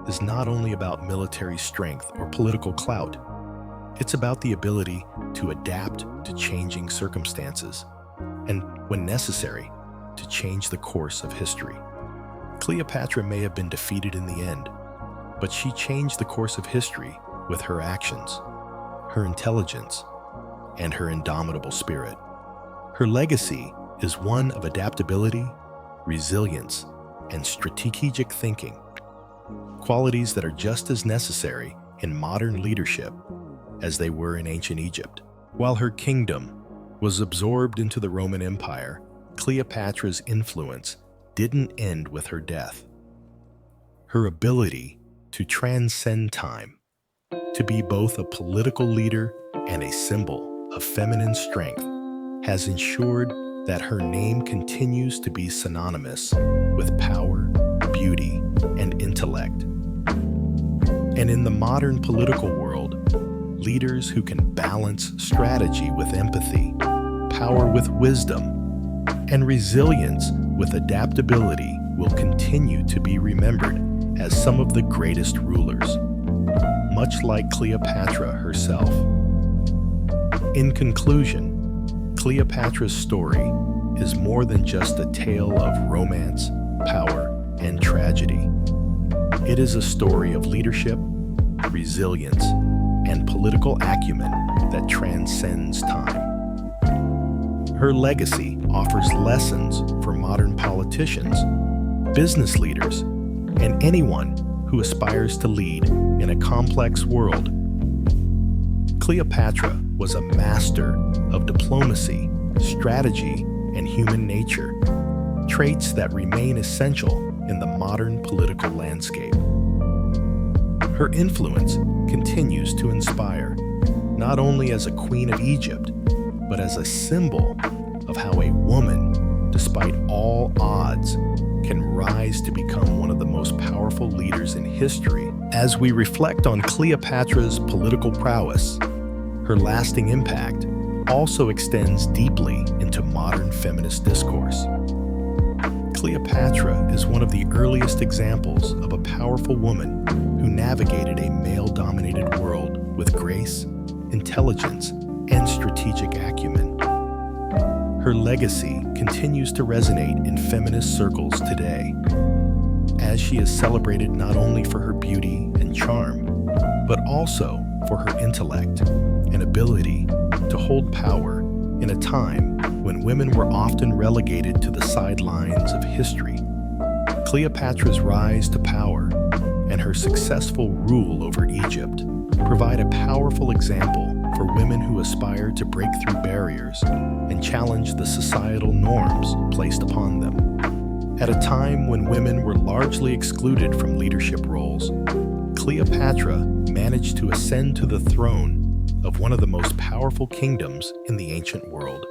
is not only about military strength or political clout. It's about the ability to adapt to changing circumstances and, when necessary, to change the course of history. Cleopatra may have been defeated in the end, but she changed the course of history with her actions, her intelligence, and her indomitable spirit. Her legacy is one of adaptability, resilience, and strategic thinking, qualities that are just as necessary in modern leadership as they were in ancient Egypt. While her kingdom was absorbed into the Roman Empire, Cleopatra's influence didn't end with her death. Her ability to transcend time, to be both a political leader and a symbol of feminine strength, has ensured that her name continues to be synonymous with power, beauty, and intellect. And in the modern political world, leaders who can balance strategy with empathy, power with wisdom, and resilience with adaptability will continue to be remembered as some of the greatest rulers, much like Cleopatra herself. In conclusion, Cleopatra's story is more than just a tale of romance, power, and tragedy. It is a story of leadership, resilience, and political acumen that transcends time. Her legacy offers lessons for modern politicians, business leaders, and anyone who aspires to lead in a complex world. Cleopatra was a master of diplomacy, strategy, and human nature, traits that remain essential in the modern political landscape. Her influence continues to inspire, not only as a queen of Egypt, but as a symbol of how a woman, despite all odds, can rise to become one of the most powerful leaders in history. As we reflect on Cleopatra's political prowess, her lasting impact also extends deeply into modern feminist discourse. Cleopatra is one of the earliest examples of a powerful woman who navigated a male-dominated world with grace, intelligence, and strategic acumen. Her legacy continues to resonate in feminist circles today, as she is celebrated not only for her beauty and charm, but also for her intellect and ability to hold power in a time when women were often relegated to the sidelines of history. Cleopatra's rise to power and her successful rule over Egypt provide a powerful example for women who aspire to break through barriers and challenge the societal norms placed upon them. At a time when women were largely excluded from leadership roles, Cleopatra managed to ascend to the throne of one of the most powerful kingdoms in the ancient world.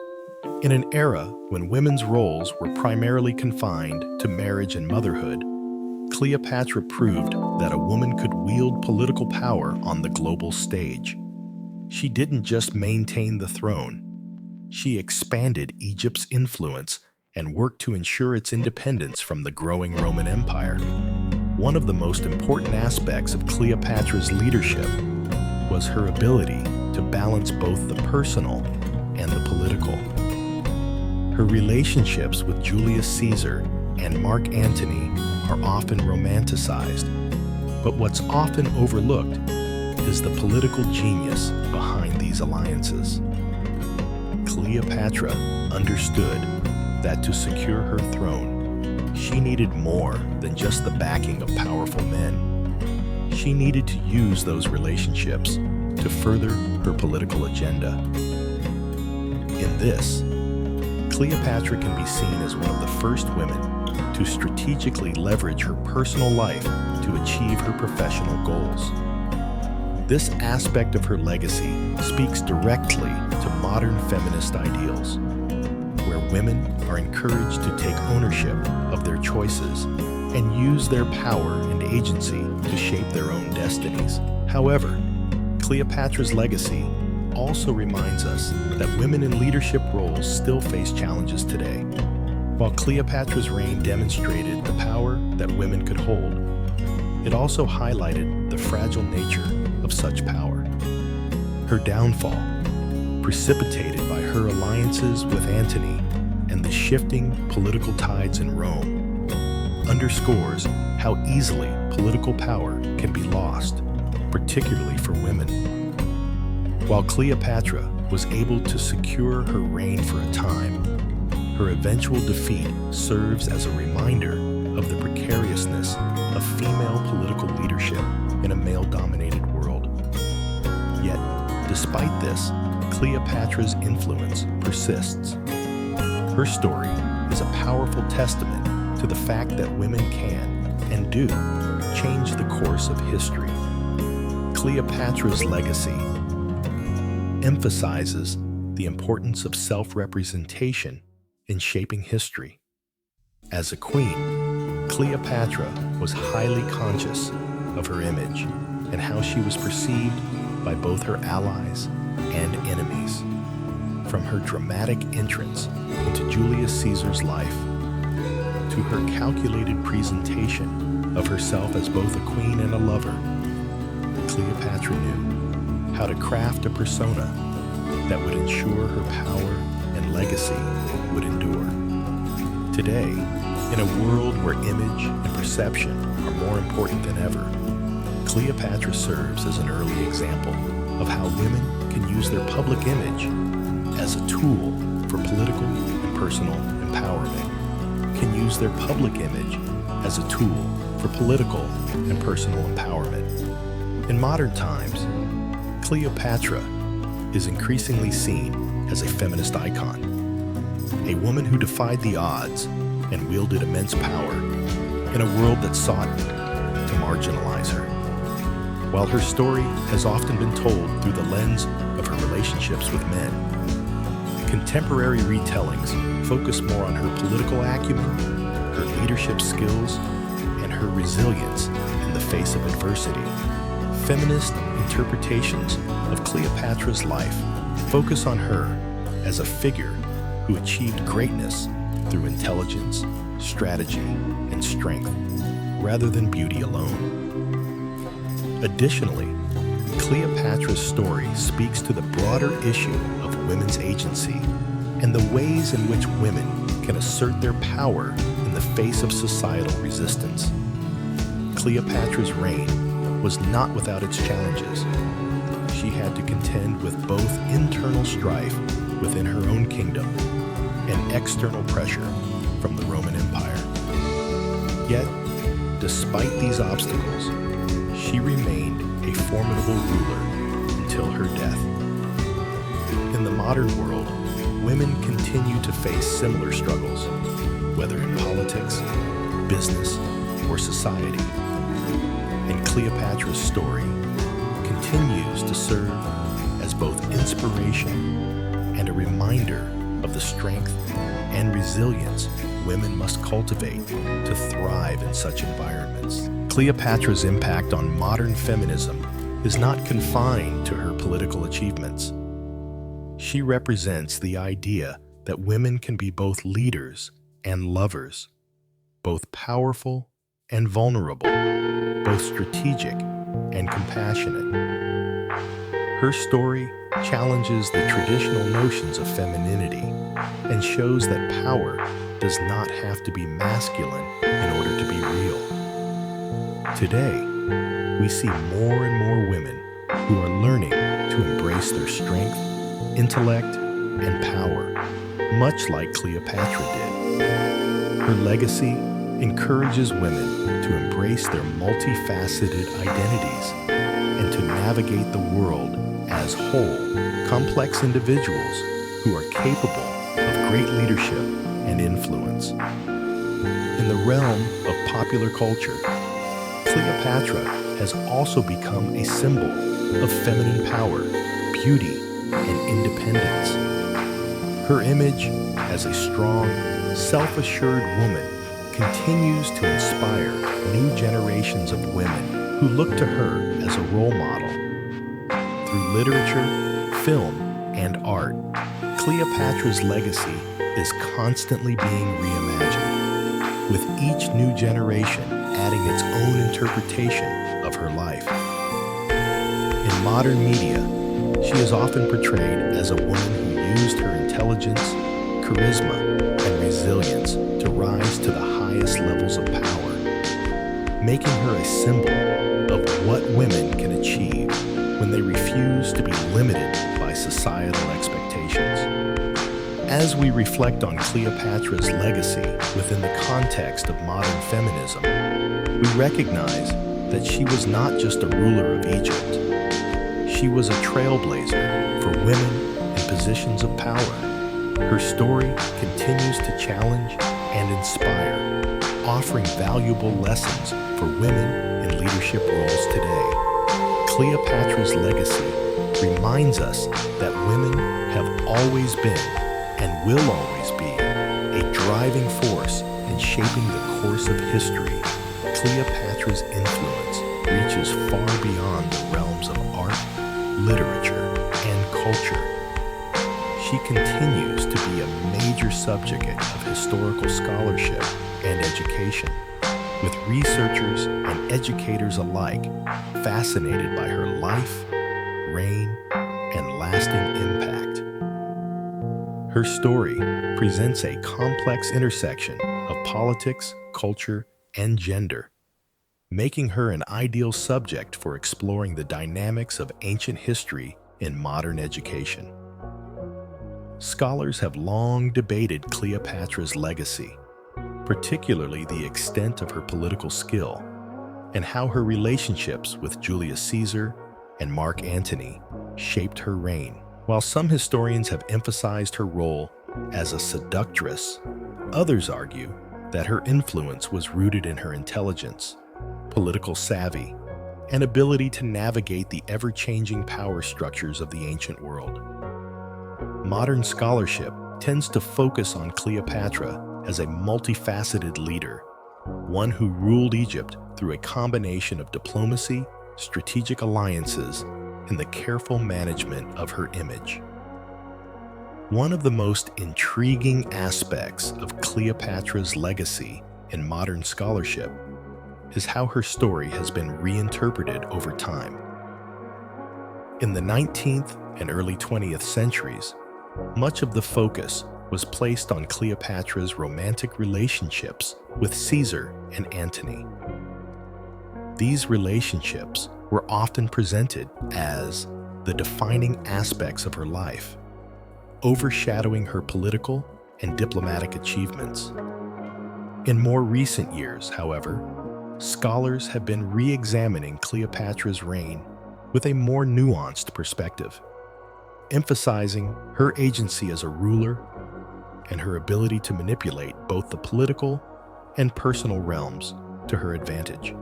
In an era when women's roles were primarily confined to marriage and motherhood, Cleopatra proved that a woman could wield political power on the global stage. She didn't just maintain the throne, she expanded Egypt's influence and worked to ensure its independence from the growing Roman Empire. One of the most important aspects of Cleopatra's leadership was her ability to balance both the personal and the political. Her relationships with Julius Caesar and Mark Antony are often romanticized, but what's often overlooked is the political genius behind these alliances. Cleopatra understood that to secure her throne, she needed more than just the backing of powerful men. She needed to use those relationships to further her political agenda. In this, Cleopatra can be seen as one of the first women to strategically leverage her personal life to achieve her professional goals. This aspect of her legacy speaks directly to modern feminist ideals, where women are encouraged to take ownership of their choices and use their power and agency to shape their own destinies. However, Cleopatra's legacy also reminds us that women in leadership roles still face challenges today. While Cleopatra's reign demonstrated the power that women could hold, it also highlighted the fragile nature of such power. Her downfall, precipitated by her alliances with Antony and the shifting political tides in Rome, underscores how easily political power can be lost, particularly for women. While Cleopatra was able to secure her reign for a time, her eventual defeat serves as a reminder of the precariousness of female political leadership in a male-dominated world. Yet, despite this, Cleopatra's influence persists. Her story is a powerful testament to the fact that women can, and do, change the course of history. Cleopatra's legacy emphasizes the importance of self-representation in shaping history. As a queen, Cleopatra was highly conscious of her image and how she was perceived by both her allies and enemies. From her dramatic entrance into Julius Caesar's life, to her calculated presentation of herself as both a queen and a lover, Cleopatra knew how to craft a persona that would ensure her power and legacy would endure. Today, in a world where image and perception are more important than ever, Cleopatra serves as an early example of how women can use their public image as a tool for political and personal empowerment, can use their public image as a tool for political and personal empowerment. In modern times, Cleopatra is increasingly seen as a feminist icon, a woman who defied the odds and wielded immense power in a world that sought to marginalize her. While her story has often been told through the lens of her relationships with men, contemporary retellings focus more on her political acumen, her leadership skills, and her resilience in the face of adversity. Feminist interpretations of Cleopatra's life focus on her as a figure who achieved greatness through intelligence, strategy, and strength, rather than beauty alone. Additionally, Cleopatra's story speaks to the broader issue of women's agency and the ways in which women can assert their power in the face of societal resistance. Cleopatra's reign was not without its challenges. She had to contend with both internal strife within her own kingdom and external pressure from the Roman Empire. Yet, despite these obstacles, she remained a formidable ruler until her death. In the modern world, women continue to face similar struggles, whether in politics, business, or society. And Cleopatra's story continues to serve as both inspiration and a reminder of the strength and resilience women must cultivate to thrive in such environments. Cleopatra's impact on modern feminism is not confined to her political achievements. She represents the idea that women can be both leaders and lovers, both powerful and vulnerable, both strategic and compassionate. Her story challenges the traditional notions of femininity and shows that power does not have to be masculine in order to be real. Today, we see more and more women who are learning to embrace their strength, intellect, and power, much like Cleopatra did. Her legacy encourages women to embrace their multifaceted identities and to navigate the world as whole, complex individuals who are capable of great leadership and influence. In the realm of popular culture, Cleopatra has also become a symbol of feminine power, beauty, and independence. Her image as a strong, self-assured woman continues to inspire new generations of women who look to her as a role model. Through literature, film, and art, Cleopatra's legacy is constantly being reimagined, with each new generation adding its own interpretation of her life. In modern media, she is often portrayed as a woman who used her intelligence, charisma, and resilience to rise to the highest levels of power, making her a symbol of what women can achieve when they refuse to be limited by societal expectations. As we reflect on Cleopatra's legacy within the context of modern feminism, we recognize that she was not just a ruler of Egypt. She was a trailblazer for women in positions of power. Her story continues to challenge and inspire, offering valuable lessons for women in leadership roles today. Cleopatra's legacy reminds us that women have always been and will always be a driving force in shaping the course of history. Cleopatra's influence reaches far beyond the realms of art, literature, and culture. She continues to be a major subject of historical scholarship and education, with researchers and educators alike fascinated by her life, reign, and lasting impact. Her story presents a complex intersection of politics, culture, and gender, making her an ideal subject for exploring the dynamics of ancient history in modern education. Scholars have long debated Cleopatra's legacy, particularly the extent of her political skill and how her relationships with Julius Caesar and Mark Antony shaped her reign. While some historians have emphasized her role as a seductress, others argue that her influence was rooted in her intelligence, political savvy, and ability to navigate the ever-changing power structures of the ancient world. Modern scholarship tends to focus on Cleopatra as a multifaceted leader, one who ruled Egypt through a combination of diplomacy, strategic alliances, and the careful management of her image. One of the most intriguing aspects of Cleopatra's legacy in modern scholarship is how her story has been reinterpreted over time. In the 19th and early 20th centuries, much of the focus was placed on Cleopatra's romantic relationships with Caesar and Antony. These relationships were often presented as the defining aspects of her life, overshadowing her political and diplomatic achievements. In more recent years, however, scholars have been re-examining Cleopatra's reign with a more nuanced perspective, emphasizing her agency as a ruler and her ability to manipulate both the political and personal realms to her advantage.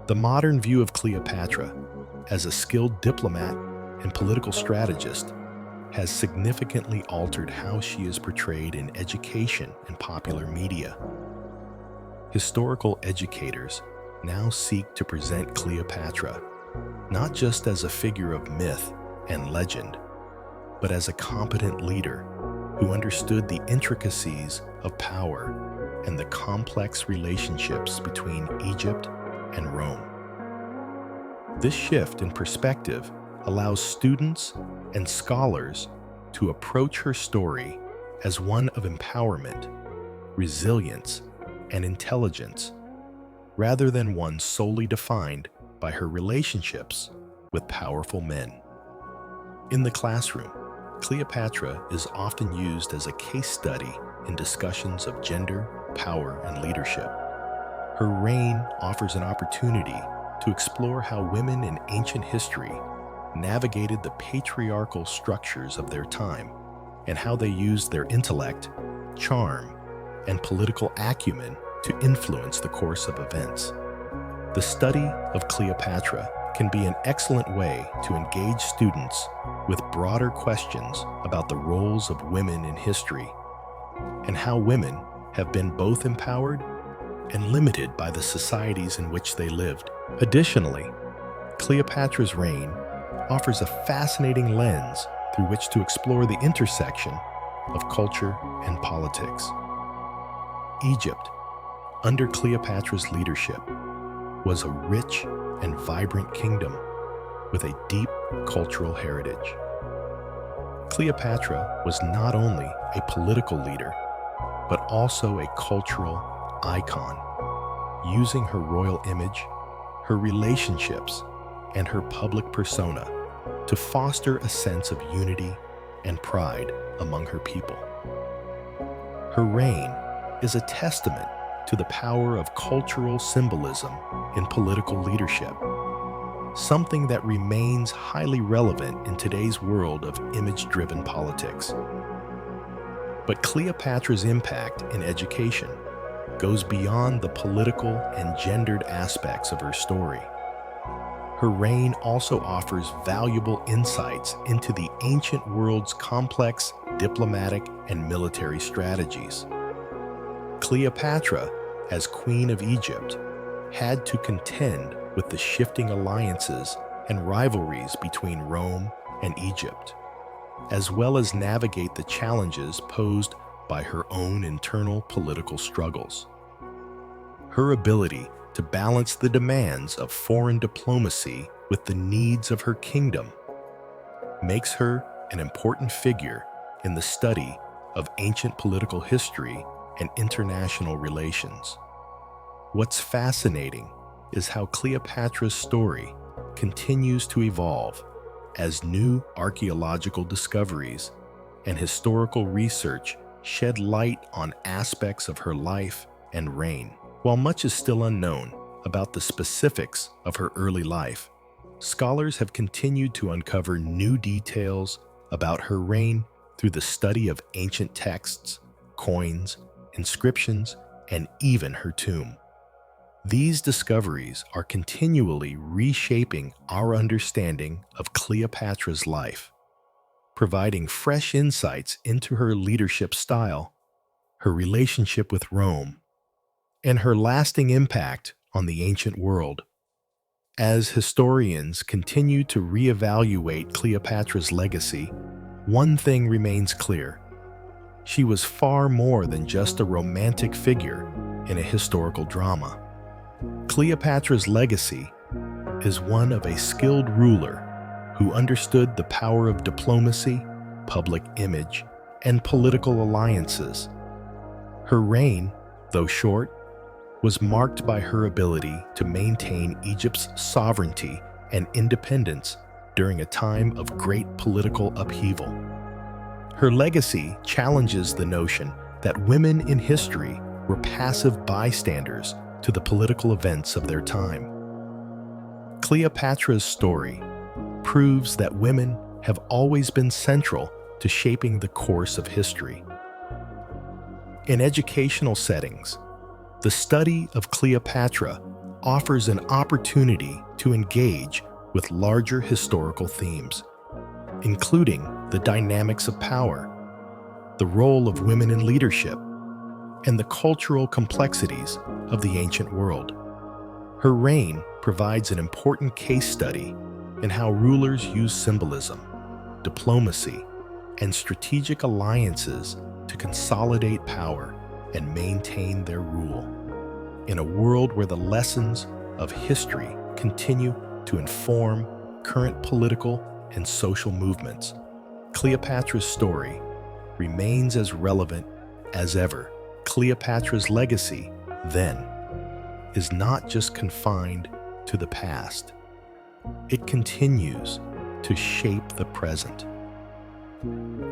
The modern view of Cleopatra as a skilled diplomat and political strategist has significantly altered how she is portrayed in education and popular media. Historical educators now seek to present Cleopatra not just as a figure of myth and legend, but as a competent leader who understood the intricacies of power and the complex relationships between Egypt and Rome. This shift in perspective allows students and scholars to approach her story as one of empowerment, resilience, and intelligence, rather than one solely defined by her relationships with powerful men. In the classroom, Cleopatra is often used as a case study in discussions of gender, power, and leadership. Her reign offers an opportunity to explore how women in ancient history navigated the patriarchal structures of their time and how they used their intellect, charm, and political acumen to influence the course of events. The study of Cleopatra can be an excellent way to engage students with broader questions about the roles of women in history and how women have been both empowered and limited by the societies in which they lived. Additionally, Cleopatra's reign offers a fascinating lens through which to explore the intersection of culture and politics. Egypt, under Cleopatra's leadership, was a rich and vibrant kingdom with a deep cultural heritage. Cleopatra was not only a political leader, but also a cultural icon, using her royal image, her relationships, and her public persona to foster a sense of unity and pride among her people. Her reign is a testament to the power of cultural symbolism in political leadership, something that remains highly relevant in today's world of image-driven politics. But Cleopatra's impact in education goes beyond the political and gendered aspects of her story. Her reign also offers valuable insights into the ancient world's complex diplomatic and military strategies. Cleopatra, as Queen of Egypt, had to contend with the shifting alliances and rivalries between Rome and Egypt, as well as navigate the challenges posed by her own internal political struggles. Her ability to balance the demands of foreign diplomacy with the needs of her kingdom makes her an important figure in the study of ancient political history and international relations. What's fascinating is how Cleopatra's story continues to evolve as new archaeological discoveries and historical research shed light on aspects of her life and reign. While much is still unknown about the specifics of her early life, scholars have continued to uncover new details about her reign through the study of ancient texts, coins, inscriptions, and even her tomb. These discoveries are continually reshaping our understanding of Cleopatra's life, providing fresh insights into her leadership style, her relationship with Rome, and her lasting impact on the ancient world. As historians continue to reevaluate Cleopatra's legacy, one thing remains clear. She was far more than just a romantic figure in a historical drama. Cleopatra's legacy is one of a skilled ruler who understood the power of diplomacy, public image, and political alliances. Her reign, though short, was marked by her ability to maintain Egypt's sovereignty and independence during a time of great political upheaval. Her legacy challenges the notion that women in history were passive bystanders to the political events of their time. Cleopatra's story proves that women have always been central to shaping the course of history. In educational settings, the study of Cleopatra offers an opportunity to engage with larger historical themes, including the dynamics of power, the role of women in leadership, and the cultural complexities of the ancient world. Her reign provides an important case study in how rulers use symbolism, diplomacy, and strategic alliances to consolidate power and maintain their rule. In a world where the lessons of history continue to inform current political and social movements, Cleopatra's story remains as relevant as ever. Cleopatra's legacy, then, is not just confined to the past. It continues to shape the present.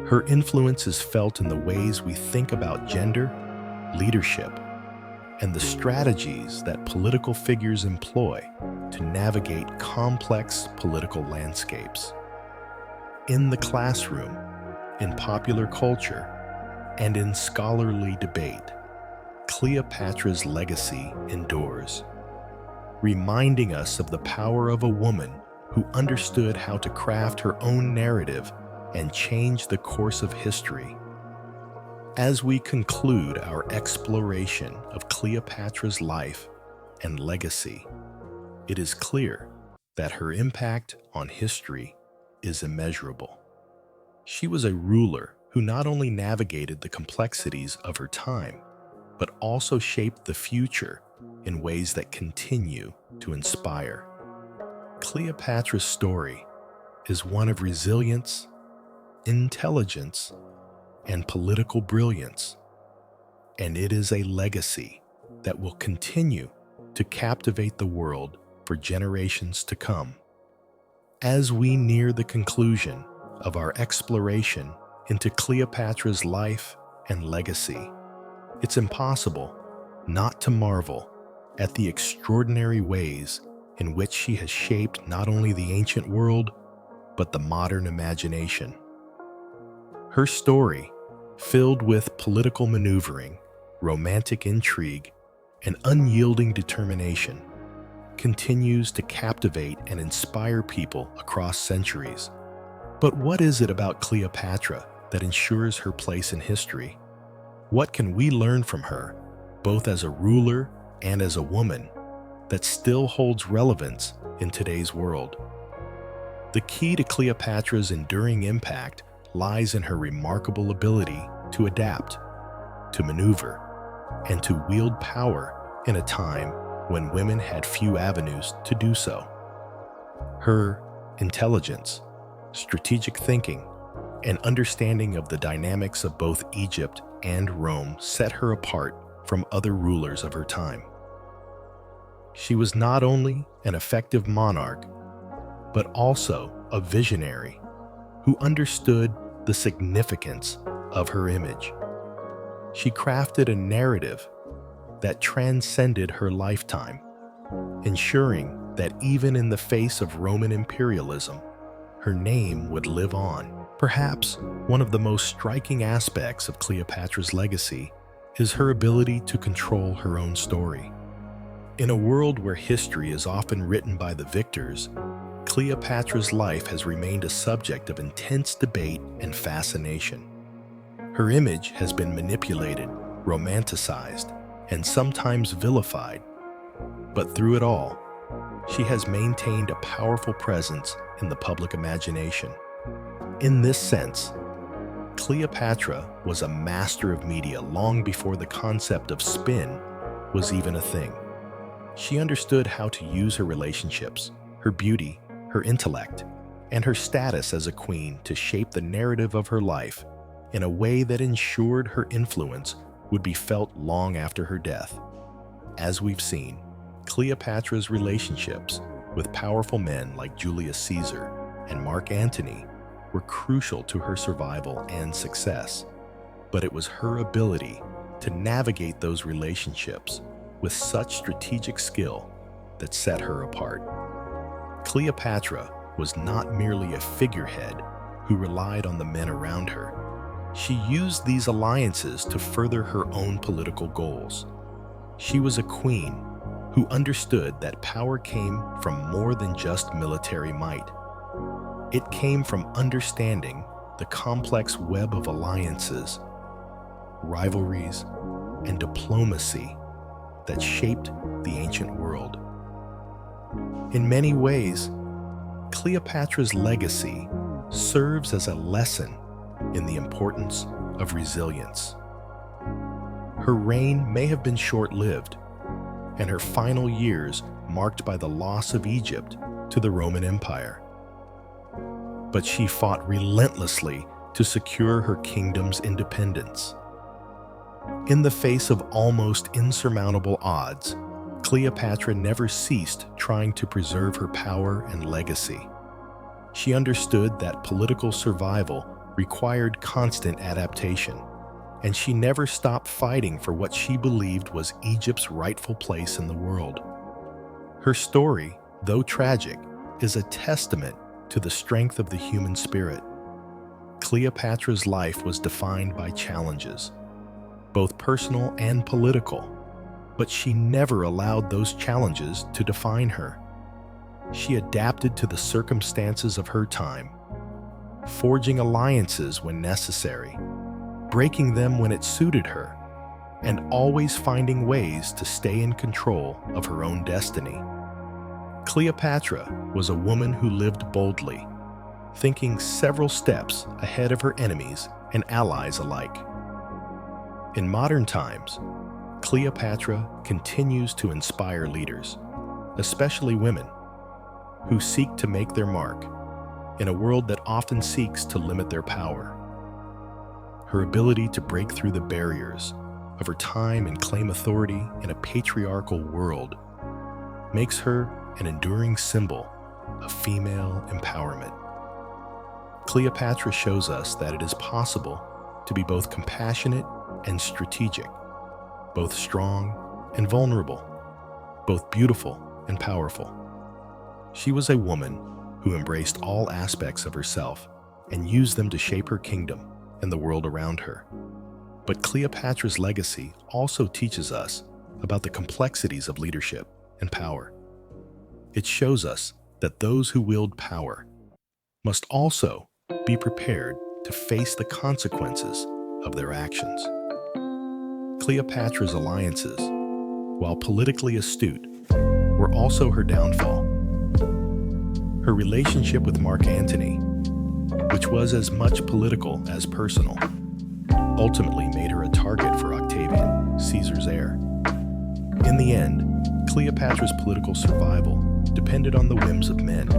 Her influence is felt in the ways we think about gender, leadership, and the strategies that political figures employ to navigate complex political landscapes. In the classroom, in popular culture, and in scholarly debate, Cleopatra's legacy endures, reminding us of the power of a woman who understood how to craft her own narrative and change the course of history. As we conclude our exploration of Cleopatra's life and legacy, it is clear that her impact on history is immeasurable. She was a ruler who not only navigated the complexities of her time, but also shaped the future in ways that continue to inspire. Cleopatra's story is one of resilience, intelligence, and political brilliance, and it is a legacy that will continue to captivate the world for generations to come. As we near the conclusion of our exploration into Cleopatra's life and legacy, it's impossible not to marvel at the extraordinary ways in which she has shaped not only the ancient world, but the modern imagination. Her story, filled with political maneuvering, romantic intrigue, and unyielding determination, continues to captivate and inspire people across centuries. But what is it about Cleopatra that ensures her place in history? What can we learn from her, both as a ruler and as a woman, that still holds relevance in today's world? The key to Cleopatra's enduring impact lies in her remarkable ability to adapt, to maneuver, and to wield power in a time when women had few avenues to do so. Her intelligence, strategic thinking, and understanding of the dynamics of both Egypt and Rome set her apart from other rulers of her time. She was not only an effective monarch, but also a visionary who understood the significance of her image. She crafted a narrative that transcended her lifetime, ensuring that even in the face of Roman imperialism, her name would live on. Perhaps one of the most striking aspects of Cleopatra's legacy is her ability to control her own story. In a world where history is often written by the victors, Cleopatra's life has remained a subject of intense debate and fascination. Her image has been manipulated, romanticized, and sometimes vilified. But through it all, she has maintained a powerful presence in the public imagination. In this sense, Cleopatra was a master of media long before the concept of spin was even a thing. She understood how to use her relationships, her beauty, her intellect, and her status as a queen to shape the narrative of her life in a way that ensured her influence would be felt long after her death. As we've seen, Cleopatra's relationships with powerful men like Julius Caesar and Mark Antony were crucial to her survival and success. But it was her ability to navigate those relationships with such strategic skill that set her apart. Cleopatra was not merely a figurehead who relied on the men around her. She used these alliances to further her own political goals. She was a queen who understood that power came from more than just military might. It came from understanding the complex web of alliances, rivalries, and diplomacy that shaped the ancient world. In many ways, Cleopatra's legacy serves as a lesson in the importance of resilience. Her reign may have been short-lived, and her final years marked by the loss of Egypt to the Roman Empire. But she fought relentlessly to secure her kingdom's independence. In the face of almost insurmountable odds, Cleopatra never ceased trying to preserve her power and legacy. She understood that political survival required constant adaptation, and she never stopped fighting for what she believed was Egypt's rightful place in the world. Her story, though tragic, is a testament to the strength of the human spirit. Cleopatra's life was defined by challenges, both personal and political, but she never allowed those challenges to define her. She adapted to the circumstances of her time, forging alliances when necessary, breaking them when it suited her, and always finding ways to stay in control of her own destiny. Cleopatra was a woman who lived boldly, thinking several steps ahead of her enemies and allies alike. In modern times, Cleopatra continues to inspire leaders, especially women, who seek to make their mark in a world that often seeks to limit their power. Her ability to break through the barriers of her time and claim authority in a patriarchal world makes her an enduring symbol of female empowerment. Cleopatra shows us that it is possible to be both compassionate and strategic, both strong and vulnerable, both beautiful and powerful. She was a woman who embraced all aspects of herself and used them to shape her kingdom and the world around her. But Cleopatra's legacy also teaches us about the complexities of leadership and power. It shows us that those who wield power must also be prepared to face the consequences of their actions. Cleopatra's alliances, while politically astute, were also her downfall. Her relationship with Mark Antony, which was as much political as personal, ultimately made her a target for Octavian, Caesar's heir. In the end, Cleopatra's political survival depended on the whims of men,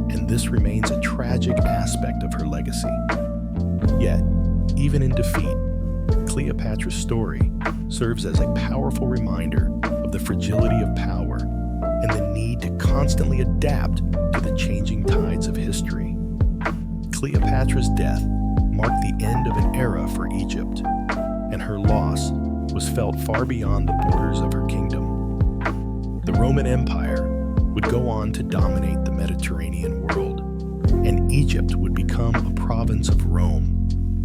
and this remains a tragic aspect of her legacy. Yet, even in defeat, Cleopatra's story serves as a powerful reminder of the fragility of power and the need to constantly adapt to the changing tides of history. Cleopatra's death marked the end of an era for Egypt, and her loss was felt far beyond the borders of her kingdom. The Roman Empire would go on to dominate the Mediterranean world, and Egypt would become a province of Rome.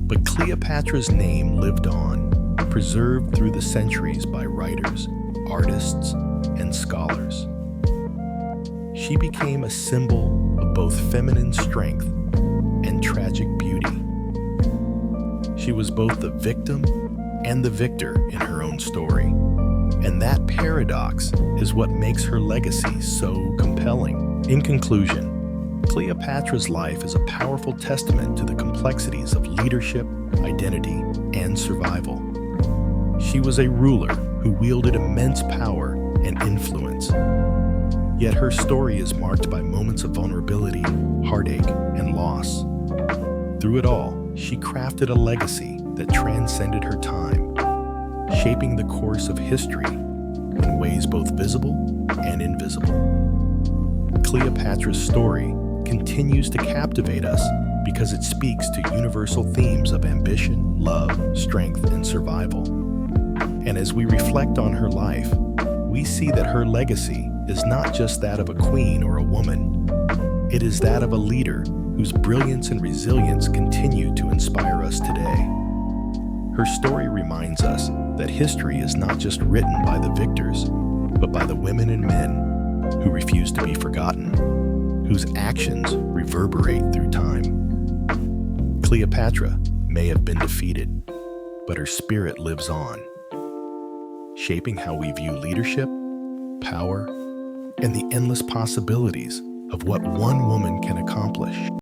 But Cleopatra's name lived on, preserved through the centuries by writers, artists, and scholars. She became a symbol of both feminine strength and tragic beauty. She was both the victim and the victor in her own story, and that paradox is what makes her legacy so compelling. In conclusion, Cleopatra's life is a powerful testament to the complexities of leadership, identity, and survival. She was a ruler who wielded immense power and influence. Yet her story is marked by moments of vulnerability, heartache, and loss. Through it all, she crafted a legacy that transcended her time, shaping the course of history in ways both visible and invisible. Cleopatra's story continues to captivate us because it speaks to universal themes of ambition, love, strength, and survival. And as we reflect on her life, we see that her legacy is not just that of a queen or a woman. It is that of a leader whose brilliance and resilience continue to inspire us today. Her story reminds us that history is not just written by the victors, but by the women and men who refuse to be forgotten, whose actions reverberate through time. Cleopatra may have been defeated, but her spirit lives on, shaping how we view leadership, power, and the endless possibilities of what one woman can accomplish.